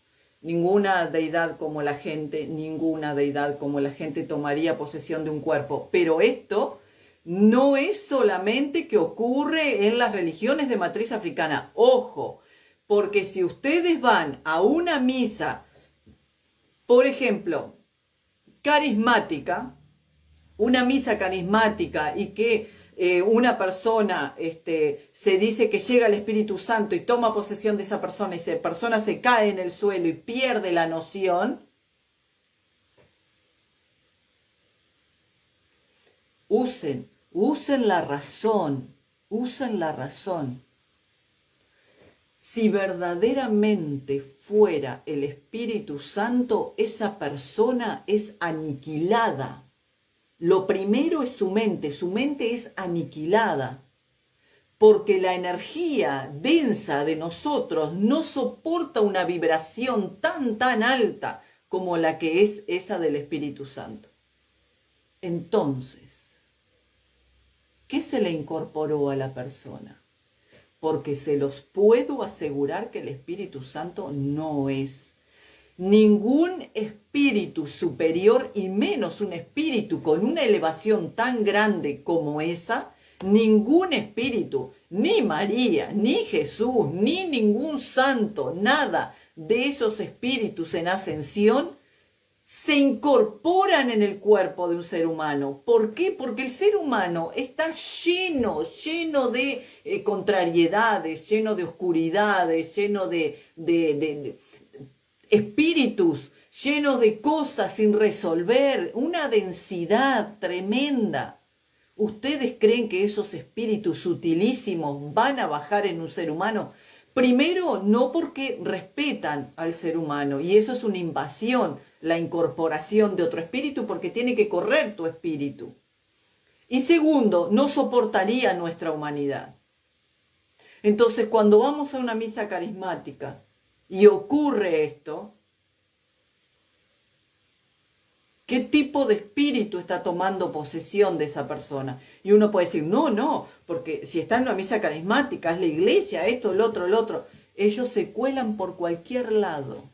Ninguna deidad como la gente tomaría posesión de un cuerpo. Pero esto no es solamente que ocurre en las religiones de matriz africana. Ojo, porque si ustedes van a una misa, por ejemplo, carismática, una misa carismática y que una persona se dice que llega el Espíritu Santo y toma posesión de esa persona y esa persona se cae en el suelo y pierde la noción, usen la razón, Si verdaderamente fuera el Espíritu Santo, esa persona es aniquilada. Lo primero es su mente es aniquilada, porque la energía densa de nosotros no soporta una vibración tan alta como la que es esa del Espíritu Santo. Entonces, ¿qué se le incorporó a la persona? Porque se los puedo asegurar que el Espíritu Santo no es ningún espíritu superior, y menos un espíritu con una elevación tan grande como esa. Ningún espíritu, ni María, ni Jesús, ni ningún santo, nada de esos espíritus en ascensión se incorporan en el cuerpo de un ser humano. ¿Por qué? Porque el ser humano está lleno de contrariedades, lleno de oscuridades, lleno de espíritus, llenos de cosas sin resolver, una densidad tremenda. ¿Ustedes creen que esos espíritus sutilísimos van a bajar en un ser humano? Primero, no porque respetan al ser humano, y eso es una invasión, la incorporación de otro espíritu, porque tiene que correr tu espíritu. Y segundo, no soportaría nuestra humanidad. Entonces, cuando vamos a una misa carismática y ocurre esto, ¿qué tipo de espíritu está tomando posesión de esa persona? Y uno puede decir, no, porque si está en una misa carismática, es la iglesia, esto, el otro. Ellos se cuelan por cualquier lado.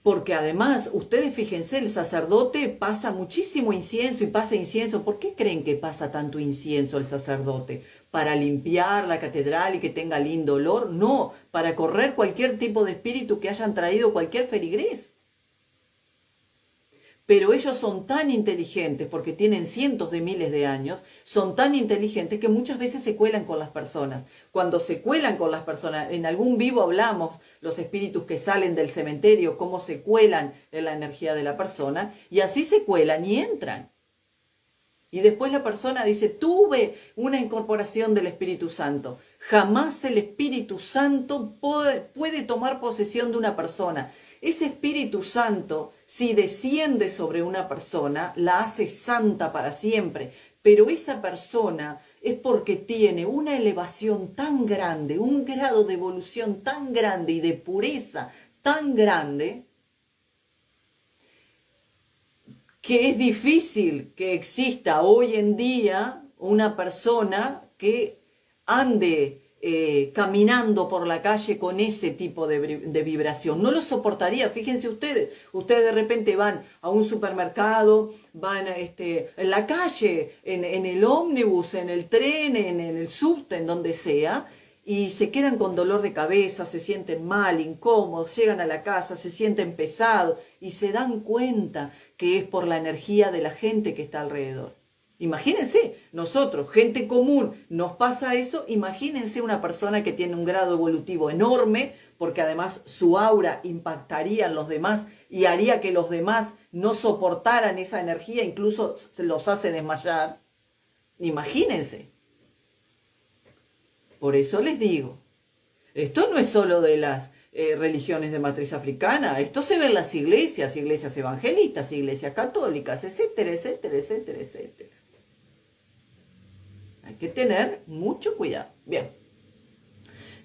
Porque además, ustedes fíjense, el sacerdote pasa muchísimo incienso y pasa incienso. ¿Por qué creen que pasa tanto incienso el sacerdote? ¿Para limpiar la catedral y que tenga lindo olor? No, para correr cualquier tipo de espíritu que hayan traído cualquier feligrés. Pero ellos son tan inteligentes, porque tienen cientos de miles de años, son tan inteligentes que muchas veces se cuelan con las personas. Cuando se cuelan con las personas, en algún vivo hablamos los espíritus que salen del cementerio, cómo se cuelan en la energía de la persona, y así se cuelan y entran. Y después la persona dice, tuve una incorporación del Espíritu Santo. Jamás el Espíritu Santo puede tomar posesión de una persona. Ese Espíritu Santo, si desciende sobre una persona, la hace santa para siempre. Pero esa persona es porque tiene una elevación tan grande, un grado de evolución tan grande y de pureza tan grande, que es difícil que exista hoy en día una persona que ande caminando por la calle con ese tipo de vibración. No lo soportaría. Fíjense ustedes de repente van a un supermercado, van en la calle, en el ómnibus, en el tren, en el subte, en donde sea, y se quedan con dolor de cabeza, se sienten mal, incómodos, llegan a la casa, se sienten pesados y se dan cuenta que es por la energía de la gente que está alrededor. Imagínense, nosotros, gente común, nos pasa eso. Imagínense una persona que tiene un grado evolutivo enorme, porque además su aura impactaría en los demás y haría que los demás no soportaran esa energía, incluso se los hace desmayar. Imagínense. Por eso les digo, esto no es solo de las religiones de matriz africana, esto se ve en las iglesias evangelistas, iglesias católicas, etcétera, etcétera, etcétera, etcétera. Hay que tener mucho cuidado. Bien.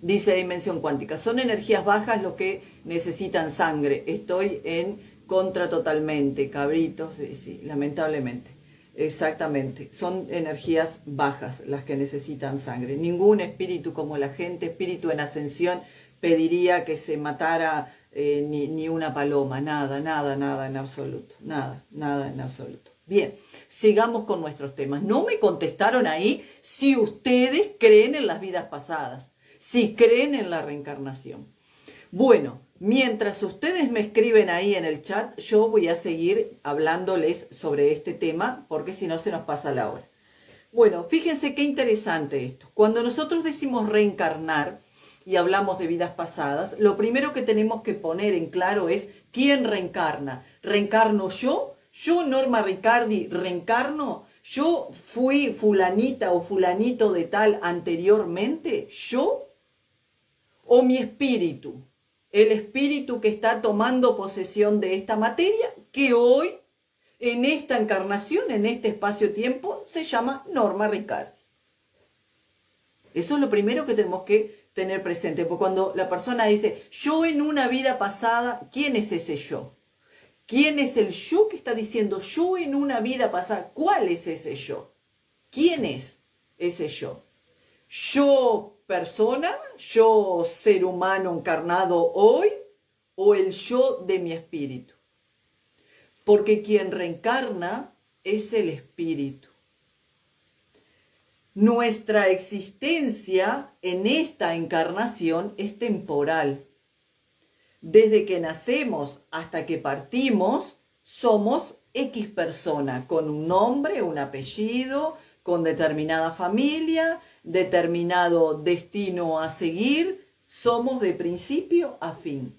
Dice Dimensión Cuántica, son energías bajas los que necesitan sangre. Estoy en contra totalmente, cabritos, sí, lamentablemente. Exactamente, son energías bajas las que necesitan sangre. Ningún espíritu como la gente, espíritu en ascensión, pediría que se matara ni una paloma, nada en absoluto, nada en absoluto. Bien, sigamos con nuestros temas. No me contestaron ahí si ustedes creen en las vidas pasadas, si creen en la reencarnación. Bueno, mientras ustedes me escriben ahí en el chat, yo voy a seguir hablándoles sobre este tema, porque si no se nos pasa la hora. Bueno, fíjense qué interesante esto. Cuando nosotros decimos reencarnar y hablamos de vidas pasadas, lo primero que tenemos que poner en claro es ¿quién reencarna? ¿Reencarno yo? ¿Yo, Norma Riccardi, reencarno? ¿Yo fui fulanita o fulanito de tal anteriormente? ¿Yo? ¿O mi espíritu? El espíritu que está tomando posesión de esta materia, que hoy, en esta encarnación, en este espacio-tiempo, se llama Norma Riccardi. Eso es lo primero que tenemos que tener presente, porque cuando la persona dice, yo en una vida pasada, ¿quién es ese yo? ¿Quién es el yo que está diciendo yo en una vida pasada? ¿Cuál es ese yo? ¿Quién es ese yo? ¿Yo persona? ¿Yo ser humano encarnado hoy? ¿O el yo de mi espíritu? Porque quien reencarna es el espíritu. Nuestra existencia en esta encarnación es temporal. Desde que nacemos hasta que partimos, somos X persona, con un nombre, un apellido, con determinada familia, determinado destino a seguir, somos de principio a fin.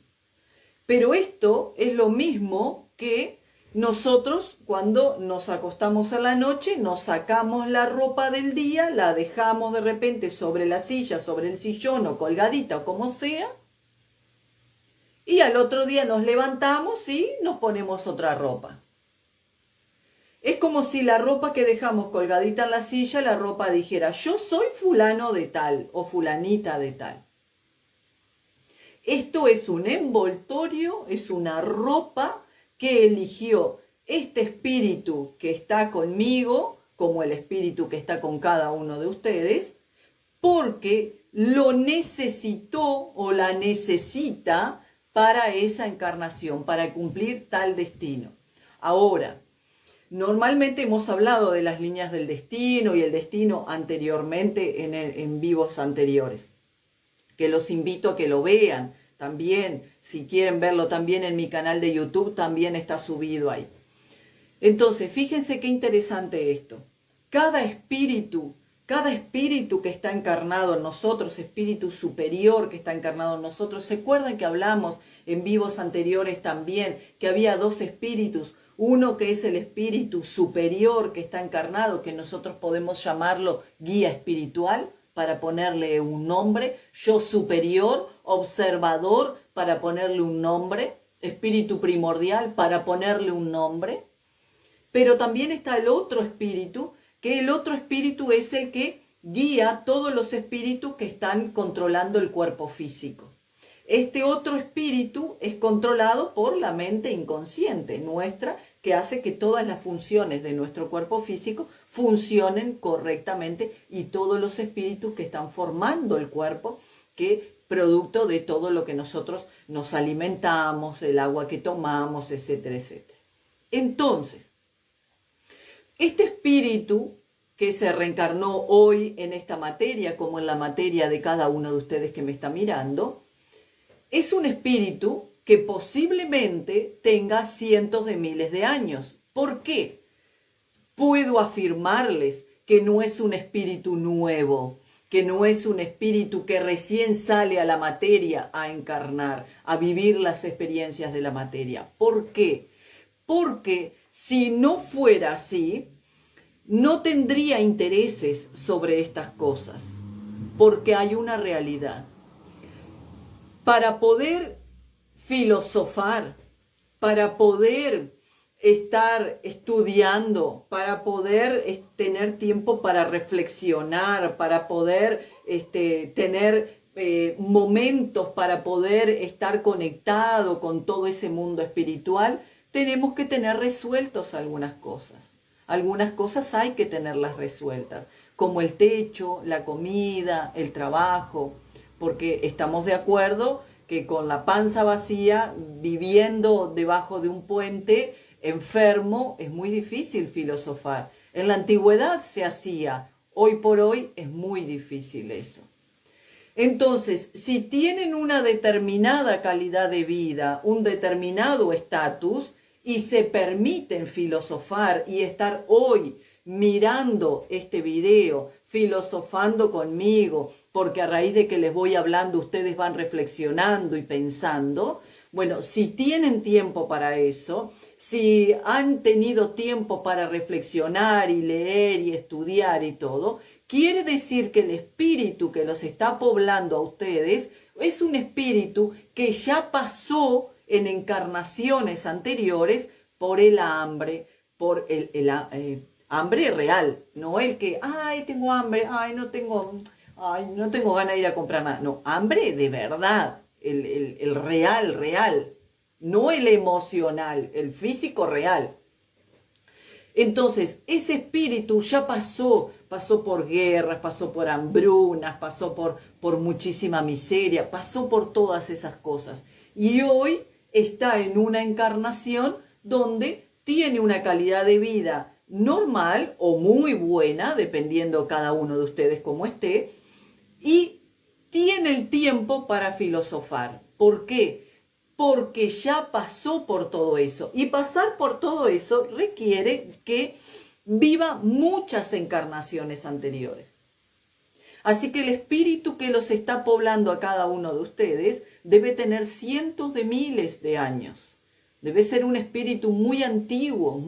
Pero esto es lo mismo que nosotros cuando nos acostamos a la noche, nos sacamos la ropa del día, la dejamos de repente sobre la silla, sobre el sillón o colgadita o como sea, y al otro día nos levantamos y nos ponemos otra ropa. Es como si la ropa que dejamos colgadita en la silla, la ropa dijera, yo soy fulano de tal o fulanita de tal. Esto es un envoltorio, es una ropa que eligió este espíritu que está conmigo, como el espíritu que está con cada uno de ustedes, porque lo necesitó o la necesita para esa encarnación, para cumplir tal destino. Ahora, normalmente hemos hablado de las líneas del destino y el destino anteriormente en vivos anteriores, que los invito a que lo vean también, si quieren verlo también en mi canal de YouTube, también está subido ahí. Entonces, fíjense qué interesante esto. Cada espíritu que está encarnado en nosotros, espíritu superior que está encarnado en nosotros, ¿se acuerdan que hablamos en vivos anteriores también que había dos espíritus? Uno que es el espíritu superior que está encarnado, que nosotros podemos llamarlo guía espiritual, para ponerle un nombre, yo superior, observador, para ponerle un nombre, espíritu primordial, para ponerle un nombre. Pero también está el otro espíritu, que el otro espíritu es el que guía todos los espíritus que están controlando el cuerpo físico. Este otro espíritu es controlado por la mente inconsciente nuestra, que hace que todas las funciones de nuestro cuerpo físico funcionen correctamente, y todos los espíritus que están formando el cuerpo, que producto de todo lo que nosotros nos alimentamos, el agua que tomamos, etcétera, etcétera. Entonces, este espíritu que se reencarnó hoy en esta materia, como en la materia de cada uno de ustedes que me está mirando, es un espíritu que posiblemente tenga cientos de miles de años. ¿Por qué? Puedo afirmarles que no es un espíritu nuevo, que no es un espíritu que recién sale a la materia a encarnar, a vivir las experiencias de la materia. ¿Por qué? Porque si no fuera así, no tendría intereses sobre estas cosas, porque hay una realidad. Para poder filosofar, para poder estar estudiando, para poder tener tiempo para reflexionar, para poder tener momentos para poder estar conectado con todo ese mundo espiritual, tenemos que tener resueltos algunas cosas. Algunas cosas hay que tenerlas resueltas, como el techo, la comida, el trabajo, porque estamos de acuerdo que con la panza vacía, viviendo debajo de un puente, enfermo, es muy difícil filosofar. En la antigüedad se hacía, hoy por hoy es muy difícil eso. Entonces, si tienen una determinada calidad de vida, un determinado estatus, y se permiten filosofar y estar hoy mirando este video, filosofando conmigo, porque a raíz de que les voy hablando ustedes van reflexionando y pensando, bueno, si tienen tiempo para eso, si han tenido tiempo para reflexionar y leer y estudiar y todo, quiere decir que el espíritu que los está poblando a ustedes es un espíritu que ya pasó en encarnaciones anteriores por el hambre, por el hambre real, no el que, ay, tengo hambre, ay, no tengo ganas de ir a comprar nada. No, hambre de verdad, el real, no el emocional, el físico real. Entonces, ese espíritu ya pasó por guerras, pasó por hambrunas, pasó por muchísima miseria, pasó por todas esas cosas. Y hoy está en una encarnación donde tiene una calidad de vida normal o muy buena, dependiendo cada uno de ustedes cómo esté, y tiene el tiempo para filosofar. ¿Por qué? Porque ya pasó por todo eso. Y pasar por todo eso requiere que viva muchas encarnaciones anteriores. Así que el espíritu que los está poblando a cada uno de ustedes debe tener cientos de miles de años. Debe ser un espíritu muy antiguo,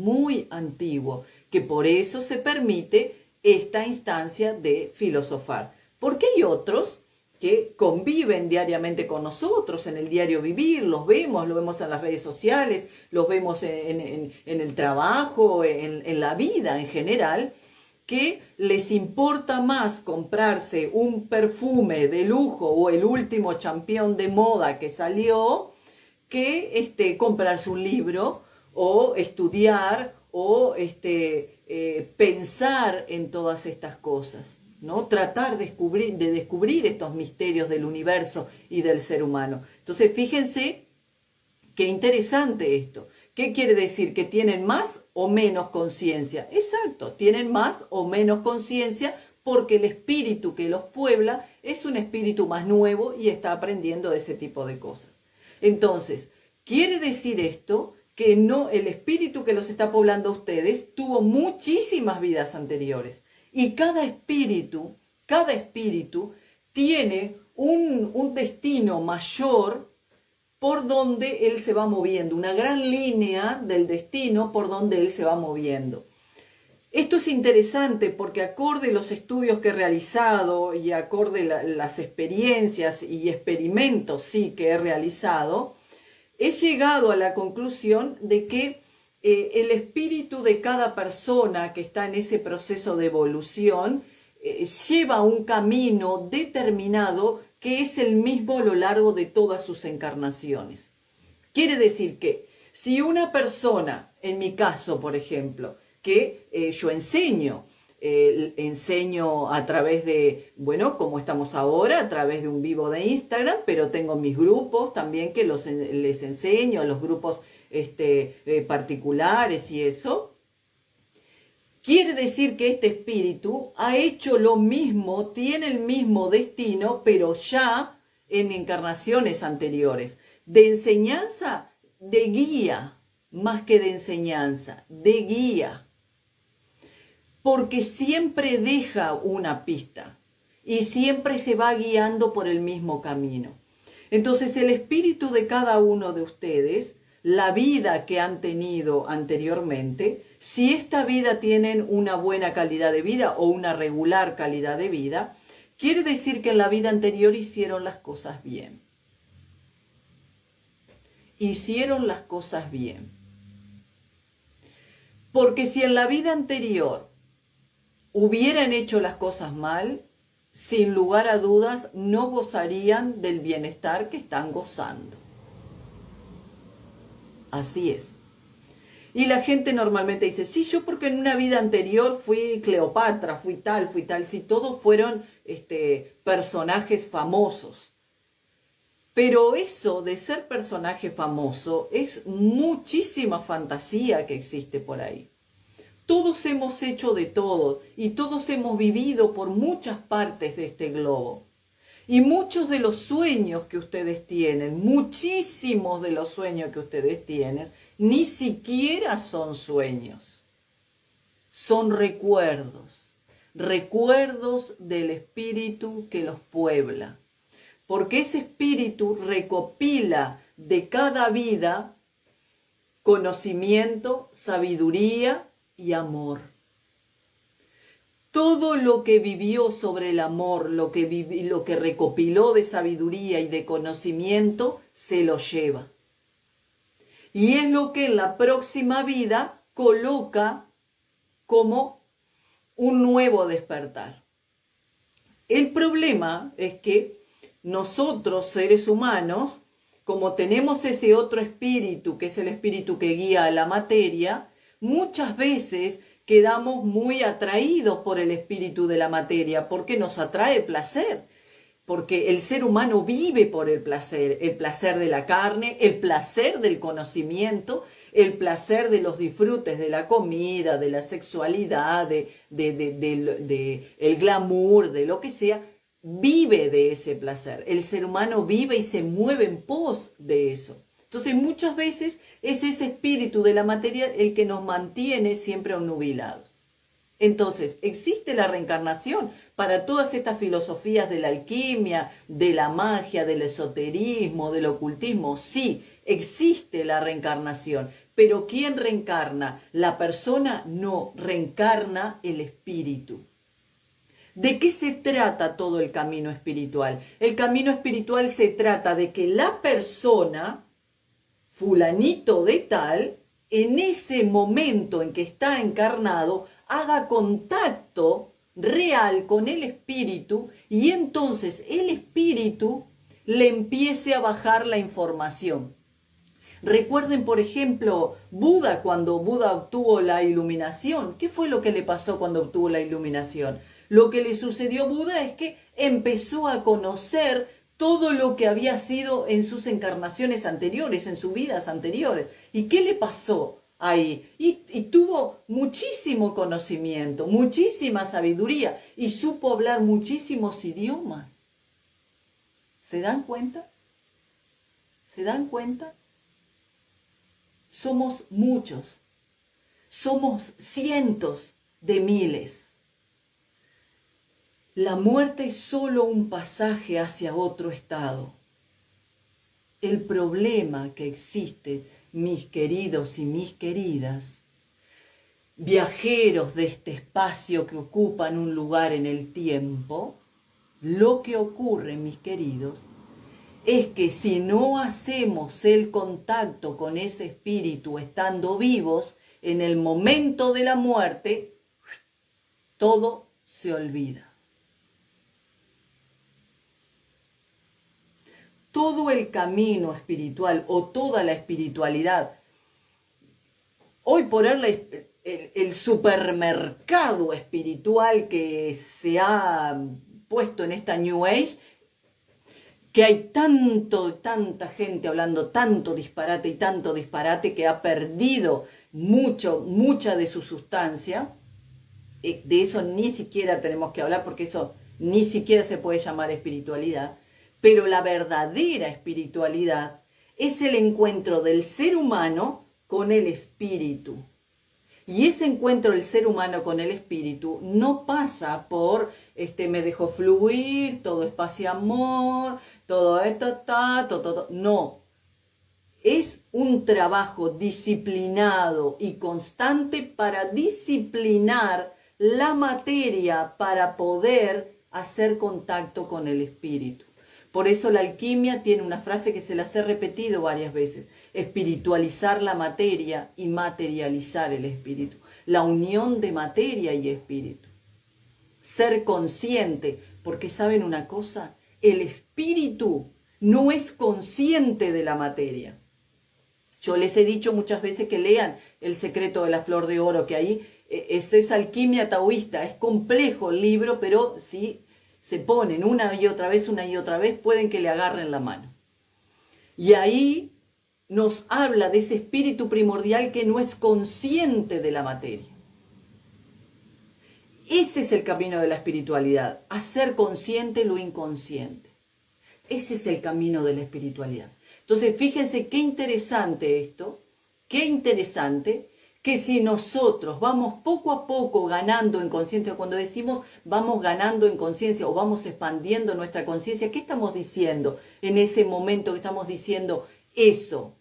que por eso se permite esta instancia de filosofar. Porque hay otros que conviven diariamente con nosotros en el diario vivir, lo vemos en las redes sociales, los vemos en el trabajo, en la vida en general, que les importa más comprarse un perfume de lujo o el último champión de moda que salió que comprarse un libro o estudiar o pensar en todas estas cosas, ¿no? Tratar de descubrir estos misterios del universo y del ser humano. Entonces, fíjense qué interesante esto. ¿Qué quiere decir? ¿Que tienen más o menos conciencia? Exacto, tienen más o menos conciencia porque el espíritu que los puebla es un espíritu más nuevo y está aprendiendo ese tipo de cosas. Entonces, quiere decir esto que no, el espíritu que los está poblando a ustedes tuvo muchísimas vidas anteriores. Y cada espíritu tiene un destino mayor por donde él se va moviendo, una gran línea del destino por donde él se va moviendo. Esto es interesante porque acorde los estudios que he realizado y acorde las experiencias y experimentos que he realizado, he llegado a la conclusión de que el espíritu de cada persona que está en ese proceso de evolución lleva un camino determinado que es el mismo a lo largo de todas sus encarnaciones. Quiere decir que si una persona, en mi caso, por ejemplo, que yo enseño a través de, bueno, como estamos ahora, a través de un vivo de Instagram, pero tengo mis grupos también que les enseño, los grupos particulares y eso. Quiere decir que este espíritu ha hecho lo mismo, tiene el mismo destino, pero ya en encarnaciones anteriores. De enseñanza, de guía, más que de enseñanza, de guía. Porque siempre deja una pista y siempre se va guiando por el mismo camino. Entonces el espíritu de cada uno de ustedes, la vida que han tenido anteriormente, si esta vida tienen una buena calidad de vida o una regular calidad de vida, quiere decir que en la vida anterior hicieron las cosas bien. Hicieron las cosas bien. Porque si en la vida anterior hubieran hecho las cosas mal, sin lugar a dudas no gozarían del bienestar que están gozando. Así es. Y la gente normalmente dice, sí, yo porque en una vida anterior fui Cleopatra, fui tal, si todos fueron personajes famosos. Pero eso de ser personaje famoso es muchísima fantasía que existe por ahí. Todos hemos hecho de todo y todos hemos vivido por muchas partes de este globo. Y muchos de los sueños que ustedes tienen, muchísimos de los sueños que ustedes tienen, ni siquiera son sueños. Son recuerdos, recuerdos del espíritu que los puebla. Porque ese espíritu recopila de cada vida conocimiento, sabiduría y amor. Todo lo que vivió sobre el amor, lo que recopiló de sabiduría y de conocimiento, se lo lleva. Y es lo que en la próxima vida coloca como un nuevo despertar. El problema es que nosotros, seres humanos, como tenemos ese otro espíritu, que es el espíritu que guía a la materia, muchas veces quedamos muy atraídos por el espíritu de la materia, porque nos atrae placer, porque el ser humano vive por el placer de la carne, el placer del conocimiento, el placer de los disfrutes de la comida, de la sexualidad, el glamour, de lo que sea, vive de ese placer. El ser humano vive y se mueve en pos de eso. Entonces muchas veces es ese espíritu de la materia el que nos mantiene siempre obnubilados. Entonces, ¿existe la reencarnación para todas estas filosofías de la alquimia, de la magia, del esoterismo, del ocultismo? Sí, existe la reencarnación. Pero ¿quién reencarna? La persona no, reencarna el espíritu. ¿De qué se trata todo el camino espiritual? El camino espiritual se trata de que la persona, fulanito de tal, en ese momento en que está encarnado, haga contacto real con el espíritu y entonces el espíritu le empiece a bajar la información. Recuerden, por ejemplo, Buda, cuando Buda obtuvo la iluminación. ¿Qué fue lo que le pasó cuando obtuvo la iluminación? Lo que le sucedió a Buda es que empezó a conocer todo lo que había sido en sus encarnaciones anteriores, en sus vidas anteriores. ¿Y qué le pasó ahí? Y tuvo muchísimo conocimiento, muchísima sabiduría y supo hablar muchísimos idiomas. ¿Se dan cuenta? ¿Se dan cuenta? Somos muchos, somos cientos de miles. La muerte es solo un pasaje hacia otro estado. El problema que existe, mis queridos y mis queridas, viajeros de este espacio que ocupan un lugar en el tiempo, lo que ocurre, mis queridos, es que si no hacemos el contacto con ese espíritu estando vivos, en el momento de la muerte, todo se olvida. todo el camino espiritual o toda la espiritualidad. Hoy por hoy el supermercado espiritual que se ha puesto en esta New Age, que hay tanta gente hablando tanto disparate que ha perdido mucha de su sustancia. De eso ni siquiera tenemos que hablar porque eso ni siquiera se puede llamar espiritualidad. Pero la verdadera espiritualidad es el encuentro del ser humano con el espíritu. Y ese encuentro del ser humano con el espíritu no pasa por me dejo fluir, todo es paz y amor, todo esto todo. No. Es un trabajo disciplinado y constante para disciplinar la materia para poder hacer contacto con el espíritu. Por eso la alquimia tiene una frase que se las he repetido varias veces: espiritualizar la materia y materializar el espíritu. La unión de materia y espíritu. Ser consciente, porque ¿saben una cosa? El espíritu no es consciente de la materia. Yo les he dicho muchas veces que lean El secreto de la flor de oro, que ahí es alquimia taoísta. Es complejo el libro, pero sí se ponen una y otra vez, pueden que le agarren la mano. Y ahí nos habla de ese espíritu primordial que no es consciente de la materia. Ese es el camino de la espiritualidad, hacer consciente lo inconsciente. Ese es el camino de la espiritualidad. Entonces, fíjense qué interesante esto, qué interesante que si nosotros vamos poco a poco ganando en conciencia, cuando decimos vamos ganando en conciencia o vamos expandiendo nuestra conciencia, ¿qué estamos diciendo en ese momento que estamos diciendo eso?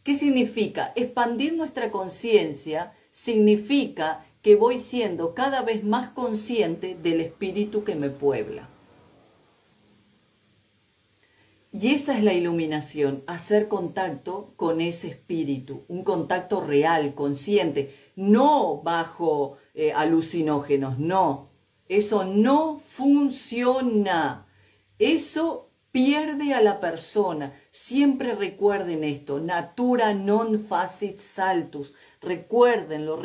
¿Qué significa? Expandir nuestra conciencia significa que voy siendo cada vez más consciente del espíritu que me puebla. Y esa es la iluminación, hacer contacto con ese espíritu, un contacto real, consciente, no bajo alucinógenos, no. Eso no funciona. Eso pierde a la persona. Siempre recuerden esto, natura non facit saltus. Recuérdenlo,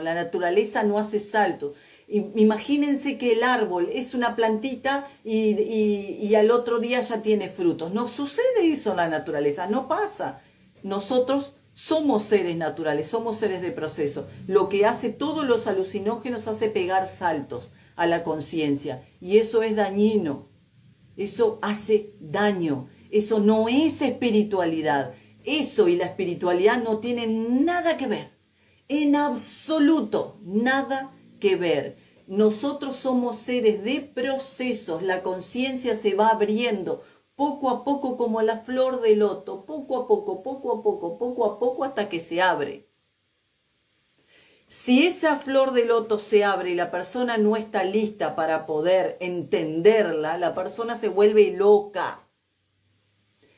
la naturaleza no hace saltos. Imagínense que el árbol es una plantita y al otro día ya tiene frutos. No sucede eso en la naturaleza, no pasa. Nosotros somos seres naturales, somos seres de proceso. Lo que hace todos los alucinógenos hace pegar saltos a la conciencia y eso es dañino. Eso hace daño. Eso no es espiritualidad. Eso y la espiritualidad no tienen nada que ver. En absoluto, nada que ver. Nosotros somos seres de procesos. La conciencia se va abriendo poco a poco como la flor de loto. Poco a poco, hasta que se abre. Si esa flor de loto se abre y la persona no está lista para poder entenderla, la persona se vuelve loca.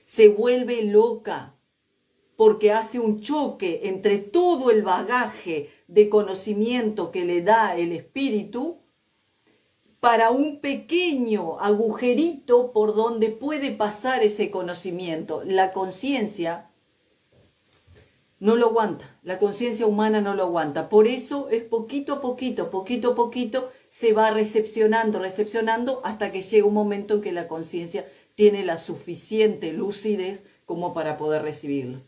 Se vuelve loca porque hace un choque entre todo el bagaje de conocimiento que le da el espíritu para un pequeño agujerito por donde puede pasar ese conocimiento. La conciencia no lo aguanta, la conciencia humana no lo aguanta. Por eso es poquito a poquito, se va recepcionando, hasta que llega un momento en que la conciencia tiene la suficiente lucidez como para poder recibirlo.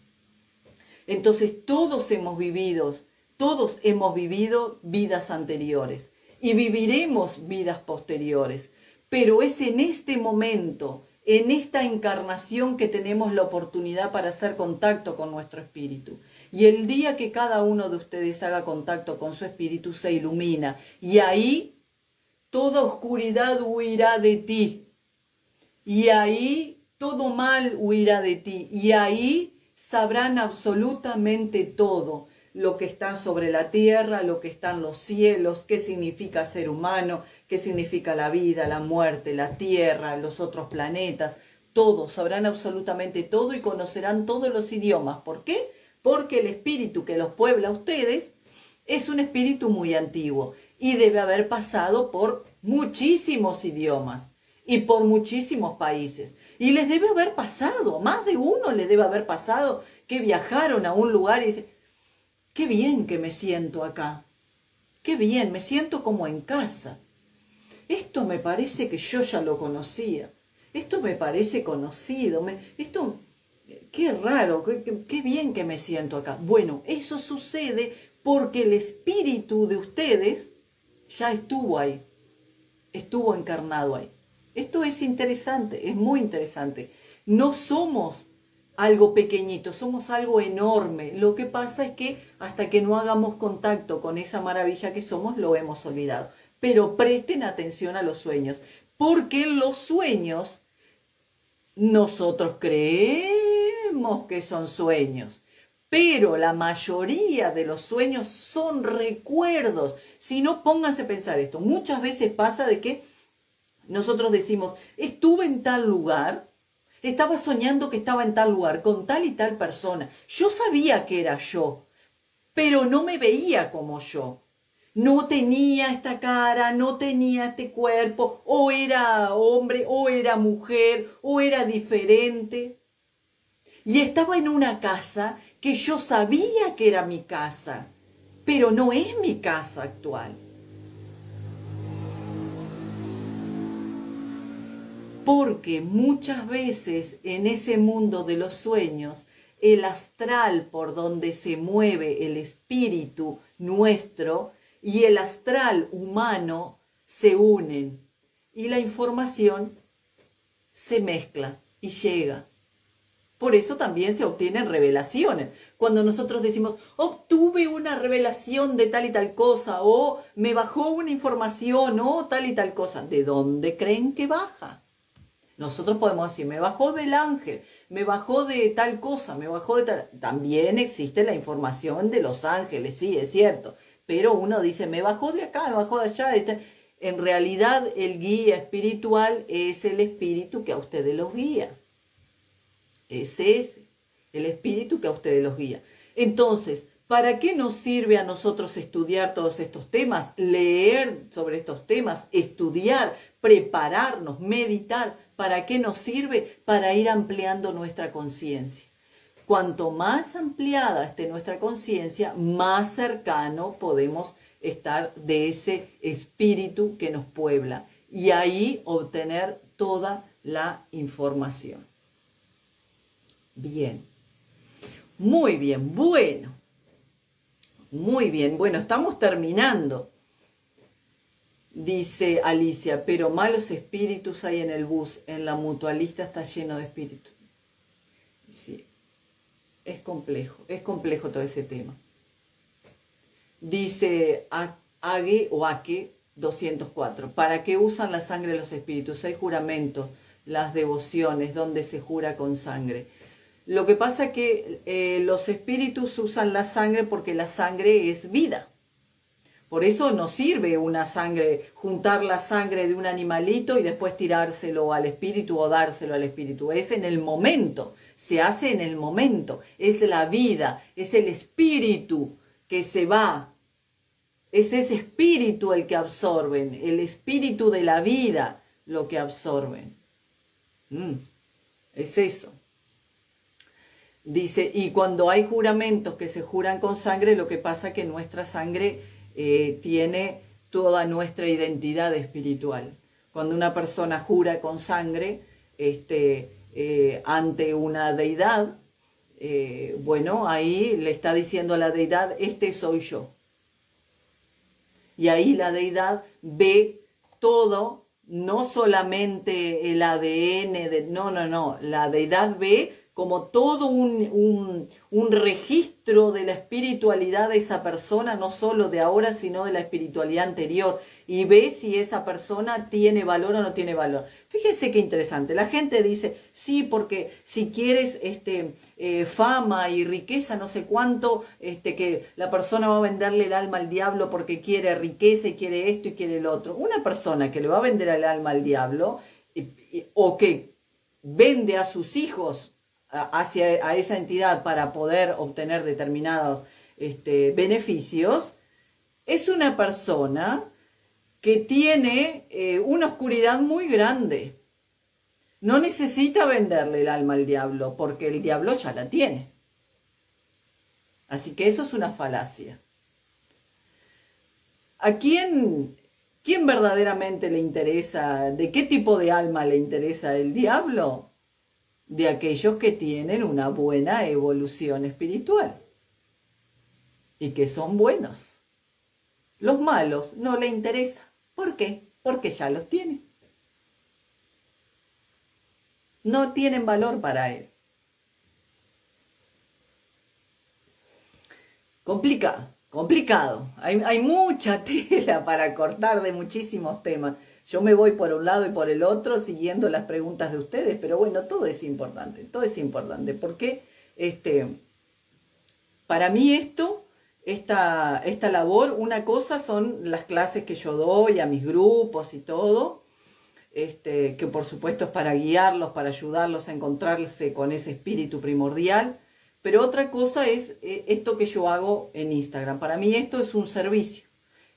Entonces todos hemos vivido vidas anteriores y viviremos vidas posteriores, pero es en este momento, en esta encarnación que tenemos la oportunidad para hacer contacto con nuestro espíritu. Y el día que cada uno de ustedes haga contacto con su espíritu se ilumina y ahí toda oscuridad huirá de ti y ahí todo mal huirá de ti y ahí sabrán absolutamente todo, lo que está sobre la tierra, lo que está en los cielos, qué significa ser humano, qué significa la vida, la muerte, la tierra, los otros planetas, todo, sabrán absolutamente todo y conocerán todos los idiomas. ¿Por qué? Porque el espíritu que los puebla a ustedes es un espíritu muy antiguo y debe haber pasado por muchísimos idiomas. y por muchísimos países. Y les debe haber pasado, más de uno les debe haber pasado, que viajaron a un lugar y dicen, qué bien que me siento acá, qué bien, me siento como en casa. Esto me parece que yo ya lo conocía, esto me parece conocido, qué raro, qué bien que me siento acá. Bueno, eso sucede porque el espíritu de ustedes ya estuvo ahí, estuvo encarnado ahí. Esto es interesante, es muy interesante. No somos algo pequeñito, somos algo enorme. Lo que pasa es que hasta que no hagamos contacto con esa maravilla que somos, lo hemos olvidado. Pero presten atención a los sueños, porque en los sueños nosotros creemos que son sueños, pero la mayoría de los sueños son recuerdos. Si no, pónganse a pensar esto. Muchas veces pasa de que nosotros decimos, estuve en tal lugar, estaba soñando que estaba en tal lugar, con tal y tal persona. Yo sabía que era yo, pero no me veía como yo. No tenía esta cara, no tenía este cuerpo, o era hombre, o era mujer, o era diferente. Y estaba en una casa que yo sabía que era mi casa, pero no es mi casa actual. Porque muchas veces en ese mundo de los sueños, el astral por donde se mueve el espíritu nuestro y el astral humano se unen y la información se mezcla y llega. Por eso también se obtienen revelaciones. Cuando nosotros decimos, obtuve una revelación de tal y tal cosa, o me bajó una información, o tal y tal cosa, ¿de dónde creen que baja? Nosotros podemos decir, me bajó del ángel, me bajó de tal cosa, me bajó de tal... También existe la información de los ángeles, sí, es cierto. Pero uno dice, me bajó de acá, me bajó de allá. En realidad, el guía espiritual es el espíritu que a ustedes los guía. Ese es el espíritu que a ustedes los guía. Entonces, ¿para qué nos sirve a nosotros estudiar todos estos temas? Leer sobre estos temas, estudiar, prepararnos, meditar. ¿Para qué nos sirve? Para ir ampliando nuestra conciencia. Cuanto más ampliada esté nuestra conciencia, más cercano podemos estar de ese espíritu que nos puebla y ahí obtener toda la información. Bien, muy bien, bueno, muy bien, bueno, estamos terminando. Dice Alicia, pero malos espíritus hay en el bus, en la mutualista está lleno de espíritus. Sí, es complejo todo ese tema. Dice Age o Ake 204, ¿para qué usan la sangre de los espíritus? Hay juramentos, las devociones, donde se jura con sangre. Lo que pasa es que los espíritus usan la sangre porque la sangre es vida. Por eso no sirve una sangre, juntar la sangre de un animalito y después tirárselo al espíritu o dárselo al espíritu. Es en el momento, se hace en el momento. Es la vida, es el espíritu que se va. Es ese espíritu el que absorben, el espíritu de la vida lo que absorben. Es eso. Dice, y cuando hay juramentos que se juran con sangre, lo que pasa es que nuestra sangre tiene toda nuestra identidad espiritual. Cuando una persona jura con sangre ante una deidad, bueno, ahí le está diciendo a la deidad, este soy yo. Y ahí la deidad ve todo, no solamente el ADN, no, la deidad ve como todo un registro de la espiritualidad de esa persona, no solo de ahora, sino de la espiritualidad anterior, y ve si esa persona tiene valor o no tiene valor. Fíjense qué interesante, la gente dice, sí, porque si quieres fama y riqueza, no sé cuánto, que la persona va a venderle el alma al diablo porque quiere riqueza y quiere esto y quiere el otro. Una persona que le va a vender el alma al diablo, o que vende a sus hijos a esa entidad para poder obtener determinados beneficios, es una persona que tiene una oscuridad muy grande. No necesita venderle el alma al diablo, porque el diablo ya la tiene. Así que eso es una falacia. ¿A quién verdaderamente le interesa? ¿De qué tipo de alma le interesa el diablo? De aquellos que tienen una buena evolución espiritual y que son buenos. Los malos no le interesa. ¿Por qué? Porque ya los tiene. No tienen valor para él. Complicado. Hay mucha tela para cortar de muchísimos temas. Yo me voy por un lado y por el otro siguiendo las preguntas de ustedes, pero bueno, todo es importante, porque para mí esta labor, una cosa son las clases que yo doy a mis grupos y todo, que por supuesto es para guiarlos, para ayudarlos a encontrarse con ese espíritu primordial, pero otra cosa es esto que yo hago en Instagram. Para mí esto es un servicio,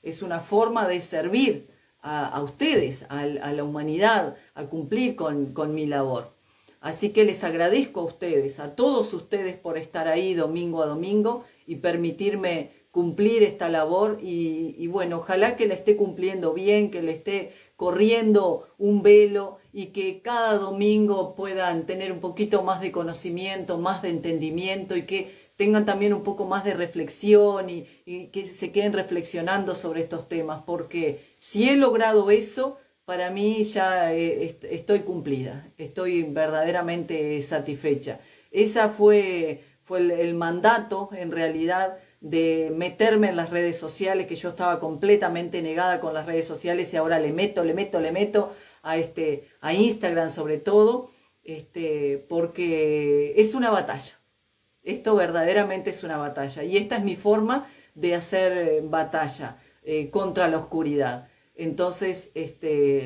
es una forma de servir a ustedes, a la humanidad, a cumplir con mi labor. Así que les agradezco a ustedes, a todos ustedes por estar ahí domingo a domingo y permitirme cumplir esta labor y bueno, ojalá que la esté cumpliendo bien, que le esté corriendo un velo y que cada domingo puedan tener un poquito más de conocimiento, más de entendimiento y que tengan también un poco más de reflexión y que se queden reflexionando sobre estos temas, porque si he logrado eso, para mí ya estoy cumplida, estoy verdaderamente satisfecha. Esa fue el mandato, en realidad, de meterme en las redes sociales, que yo estaba completamente negada con las redes sociales y ahora le meto a Instagram sobre todo, porque es una batalla. Esto verdaderamente es una batalla y esta es mi forma de hacer batalla contra la oscuridad. Entonces,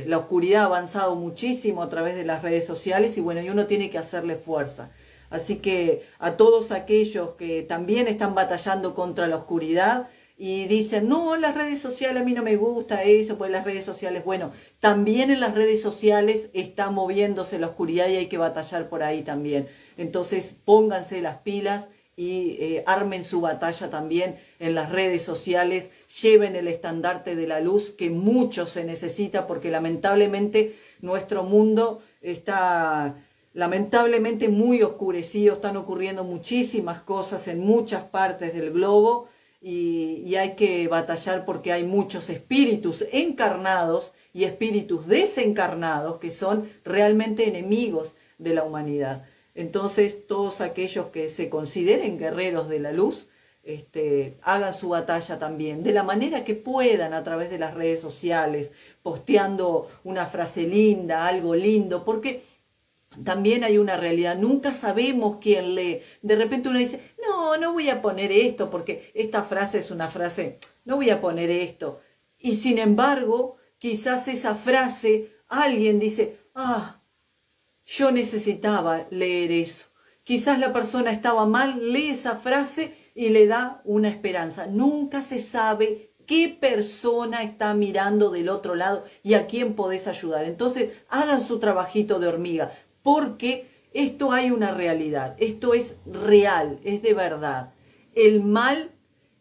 la oscuridad ha avanzado muchísimo a través de las redes sociales y bueno, y uno tiene que hacerle fuerza. Así que a todos aquellos que también están batallando contra la oscuridad y dicen, no, las redes sociales a mí no me gusta eso, pues las redes sociales, bueno, también en las redes sociales está moviéndose la oscuridad y hay que batallar por ahí también. Entonces pónganse las pilas y armen su batalla también en las redes sociales, lleven el estandarte de la luz que mucho se necesita porque lamentablemente nuestro mundo está lamentablemente muy oscurecido, están ocurriendo muchísimas cosas en muchas partes del globo y hay que batallar porque hay muchos espíritus encarnados y espíritus desencarnados que son realmente enemigos de la humanidad. Entonces todos aquellos que se consideren guerreros de la luz, hagan su batalla también, de la manera que puedan a través de las redes sociales, posteando una frase linda, algo lindo, porque también hay una realidad, nunca sabemos quién lee. De repente uno dice, no voy a poner esto porque esta frase es una frase, no voy a poner esto. Y sin embargo, quizás esa frase, alguien dice, yo necesitaba leer eso. Quizás la persona estaba mal, lee esa frase y le da una esperanza. Nunca se sabe qué persona está mirando del otro lado y a quién podés ayudar. Entonces, hagan su trabajito de hormiga, porque esto hay una realidad, esto es real, es de verdad. El mal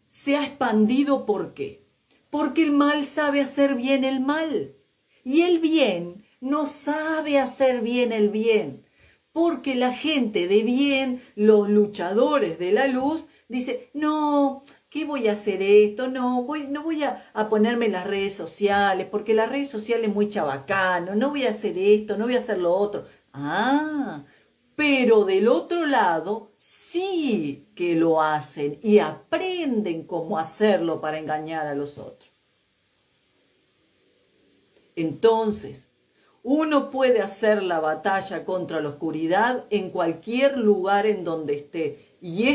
se ha expandido, ¿por qué? Porque el mal sabe hacer bien el mal y el bien no sabe hacer bien el bien, porque la gente de bien, los luchadores de la luz, dice, no, ¿qué voy a hacer esto? No voy a ponerme en las redes sociales, porque las redes sociales es muy chabacano, no voy a hacer esto, no voy a hacer lo otro. Pero del otro lado sí que lo hacen y aprenden cómo hacerlo para engañar a los otros. Entonces, uno puede hacer la batalla contra la oscuridad en cualquier lugar en donde esté. Y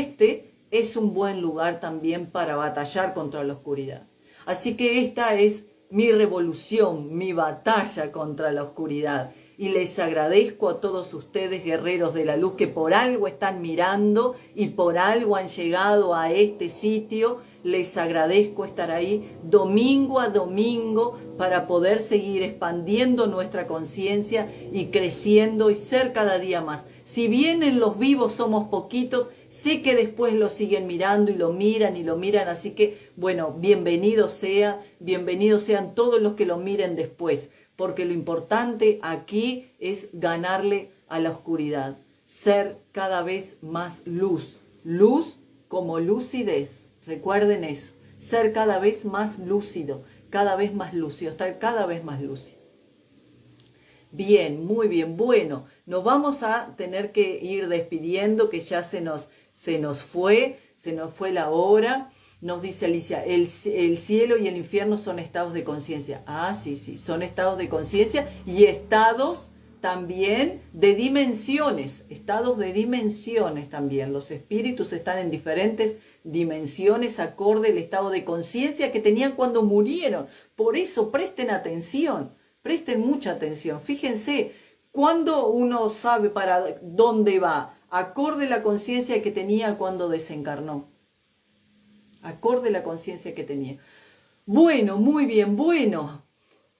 es un buen lugar también para batallar contra la oscuridad. Así que esta es mi revolución, mi batalla contra la oscuridad. y les agradezco a todos ustedes, guerreros de la luz, que por algo están mirando y por algo han llegado a este sitio. Les agradezco estar ahí domingo a domingo para poder seguir expandiendo nuestra conciencia y creciendo y ser cada día más. Si bien en los vivos somos poquitos, sé que después lo siguen mirando y lo miran, así que, bueno, bienvenidos sean todos los que lo miren después, porque lo importante aquí es ganarle a la oscuridad, ser cada vez más luz, luz como lucidez, recuerden eso, ser cada vez más lúcido, cada vez más lúcido, estar cada vez más lúcido. Bien, muy bien, bueno, nos vamos a tener que ir despidiendo, que ya se nos fue la hora. Nos dice Alicia, el cielo y el infierno son estados de conciencia. Ah, sí, son estados de conciencia y estados también de dimensiones, también. Los espíritus están en diferentes dimensiones acorde al estado de conciencia que tenían cuando murieron. Por eso presten atención. Presten mucha atención. Fíjense, cuando uno sabe para dónde va, acorde la conciencia que tenía cuando desencarnó. Acorde la conciencia que tenía. Bueno, muy bien, bueno.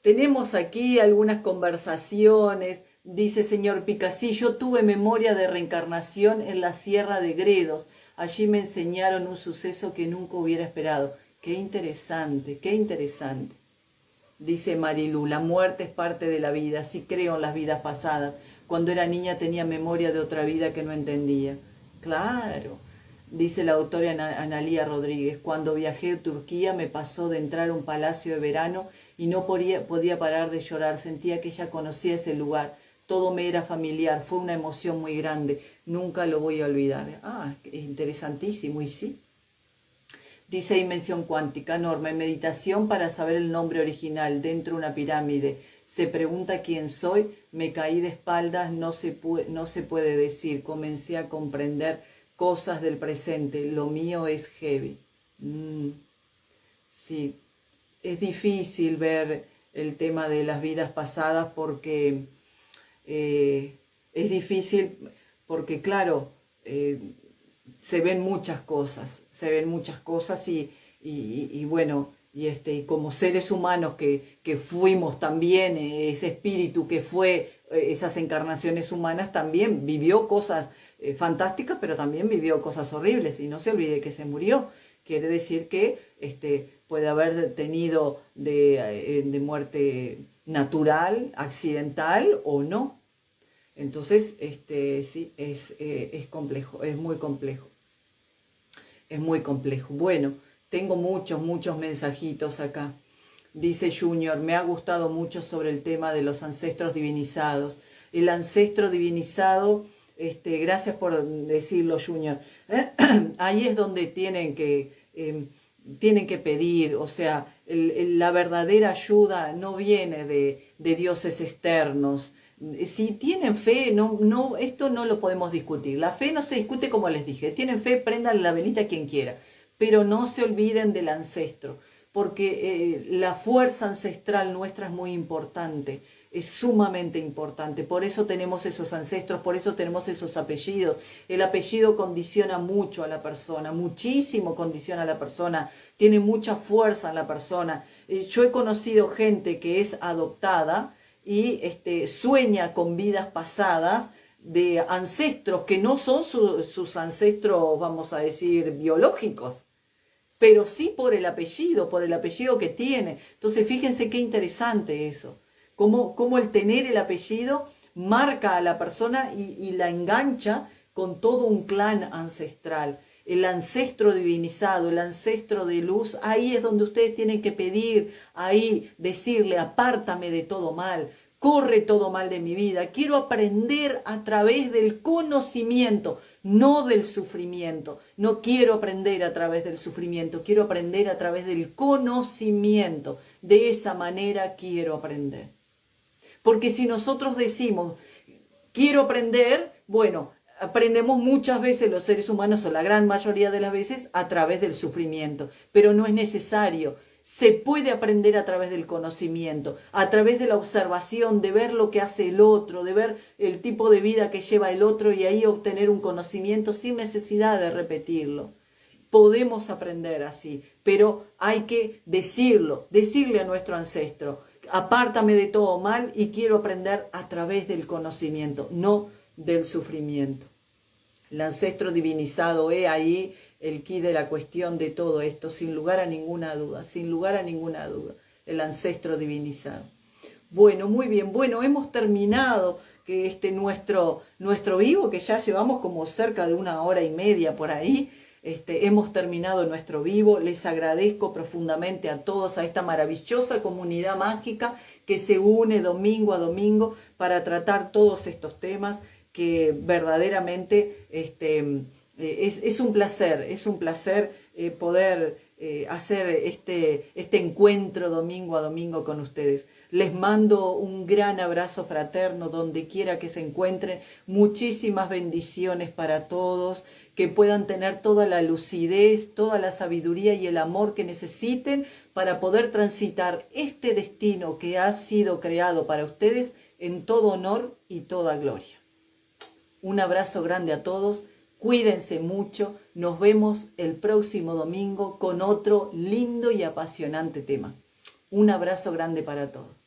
Tenemos aquí algunas conversaciones. Dice señor Picassí, yo tuve memoria de reencarnación en la Sierra de Gredos. Allí me enseñaron un suceso que nunca hubiera esperado. Qué interesante, qué interesante. Dice Marilu, la muerte es parte de la vida, sí creo en las vidas pasadas. Cuando era niña tenía memoria de otra vida que no entendía. Claro, dice la autora Analía Rodríguez, cuando viajé a Turquía me pasó de entrar a un palacio de verano y no podía parar de llorar, sentía que ya conocía ese lugar, todo me era familiar, fue una emoción muy grande, nunca lo voy a olvidar. Ah, es interesantísimo, y sí. Dice Dimensión Cuántica, Norma, en meditación para saber el nombre original dentro de una pirámide. Se pregunta quién soy, me caí de espaldas, no se puede decir. Comencé a comprender cosas del presente, lo mío es heavy. Sí, es difícil ver el tema de las vidas pasadas porque es difícil porque, claro, se ven muchas cosas y bueno, y como seres humanos que fuimos también, ese espíritu que fue esas encarnaciones humanas también vivió cosas fantásticas, pero también vivió cosas horribles y no se olvide que se murió. Quiere decir que puede haber tenido de muerte natural, accidental o no. Entonces, sí, es complejo, es muy complejo. Es muy complejo. Bueno, tengo muchos mensajitos acá. Dice Junior, me ha gustado mucho sobre el tema de los ancestros divinizados. El ancestro divinizado, gracias por decirlo, Junior. Ahí es donde tienen que pedir, o sea, la verdadera ayuda no viene de dioses externos. Si tienen fe, esto no lo podemos discutir. La fe no se discute, como les dije. Tienen fe, prendan la velita a quien quiera. Pero no se olviden del ancestro, porque la fuerza ancestral nuestra es muy importante, es sumamente importante. Por eso tenemos esos ancestros, por eso tenemos esos apellidos. El apellido condiciona mucho a la persona, muchísimo condiciona a la persona, tiene mucha fuerza en la persona. Yo he conocido gente que es adoptada y sueña con vidas pasadas de ancestros que no son sus ancestros, vamos a decir, biológicos, pero sí por el apellido que tiene. Entonces fíjense qué interesante eso, cómo el tener el apellido marca a la persona y la engancha con todo un clan ancestral. El ancestro divinizado, el ancestro de luz, ahí es donde ustedes tienen que pedir, ahí decirle, apártame de todo mal, corre todo mal de mi vida, quiero aprender a través del conocimiento, no del sufrimiento. No quiero aprender a través del sufrimiento, quiero aprender a través del conocimiento. De esa manera quiero aprender. Porque si nosotros decimos, quiero aprender, bueno, aprendemos muchas veces los seres humanos, o la gran mayoría de las veces, a través del sufrimiento. Pero no es necesario. Se puede aprender a través del conocimiento, a través de la observación, de ver lo que hace el otro, de ver el tipo de vida que lleva el otro y ahí obtener un conocimiento sin necesidad de repetirlo. Podemos aprender así, pero hay que decirle a nuestro ancestro, apártame de todo mal y quiero aprender a través del conocimiento, no del sufrimiento. El ancestro divinizado es ahí el quid de la cuestión de todo esto, sin lugar a ninguna duda, sin lugar a ninguna duda, el ancestro divinizado. Bueno, muy bien, bueno, hemos terminado que nuestro vivo, que ya llevamos como cerca de 1 hora y media por ahí. Hemos terminado nuestro vivo. Les agradezco profundamente a todos, a esta maravillosa comunidad mágica que se une domingo a domingo para tratar todos estos temas que verdaderamente es un placer poder hacer este encuentro domingo a domingo con ustedes. Les mando un gran abrazo fraterno donde quiera que se encuentren. Muchísimas bendiciones para todos, que puedan tener toda la lucidez, toda la sabiduría y el amor que necesiten para poder transitar este destino que ha sido creado para ustedes en todo honor y toda gloria. Un abrazo grande a todos. Cuídense mucho, nos vemos el próximo domingo con otro lindo y apasionante tema. Un abrazo grande para todos.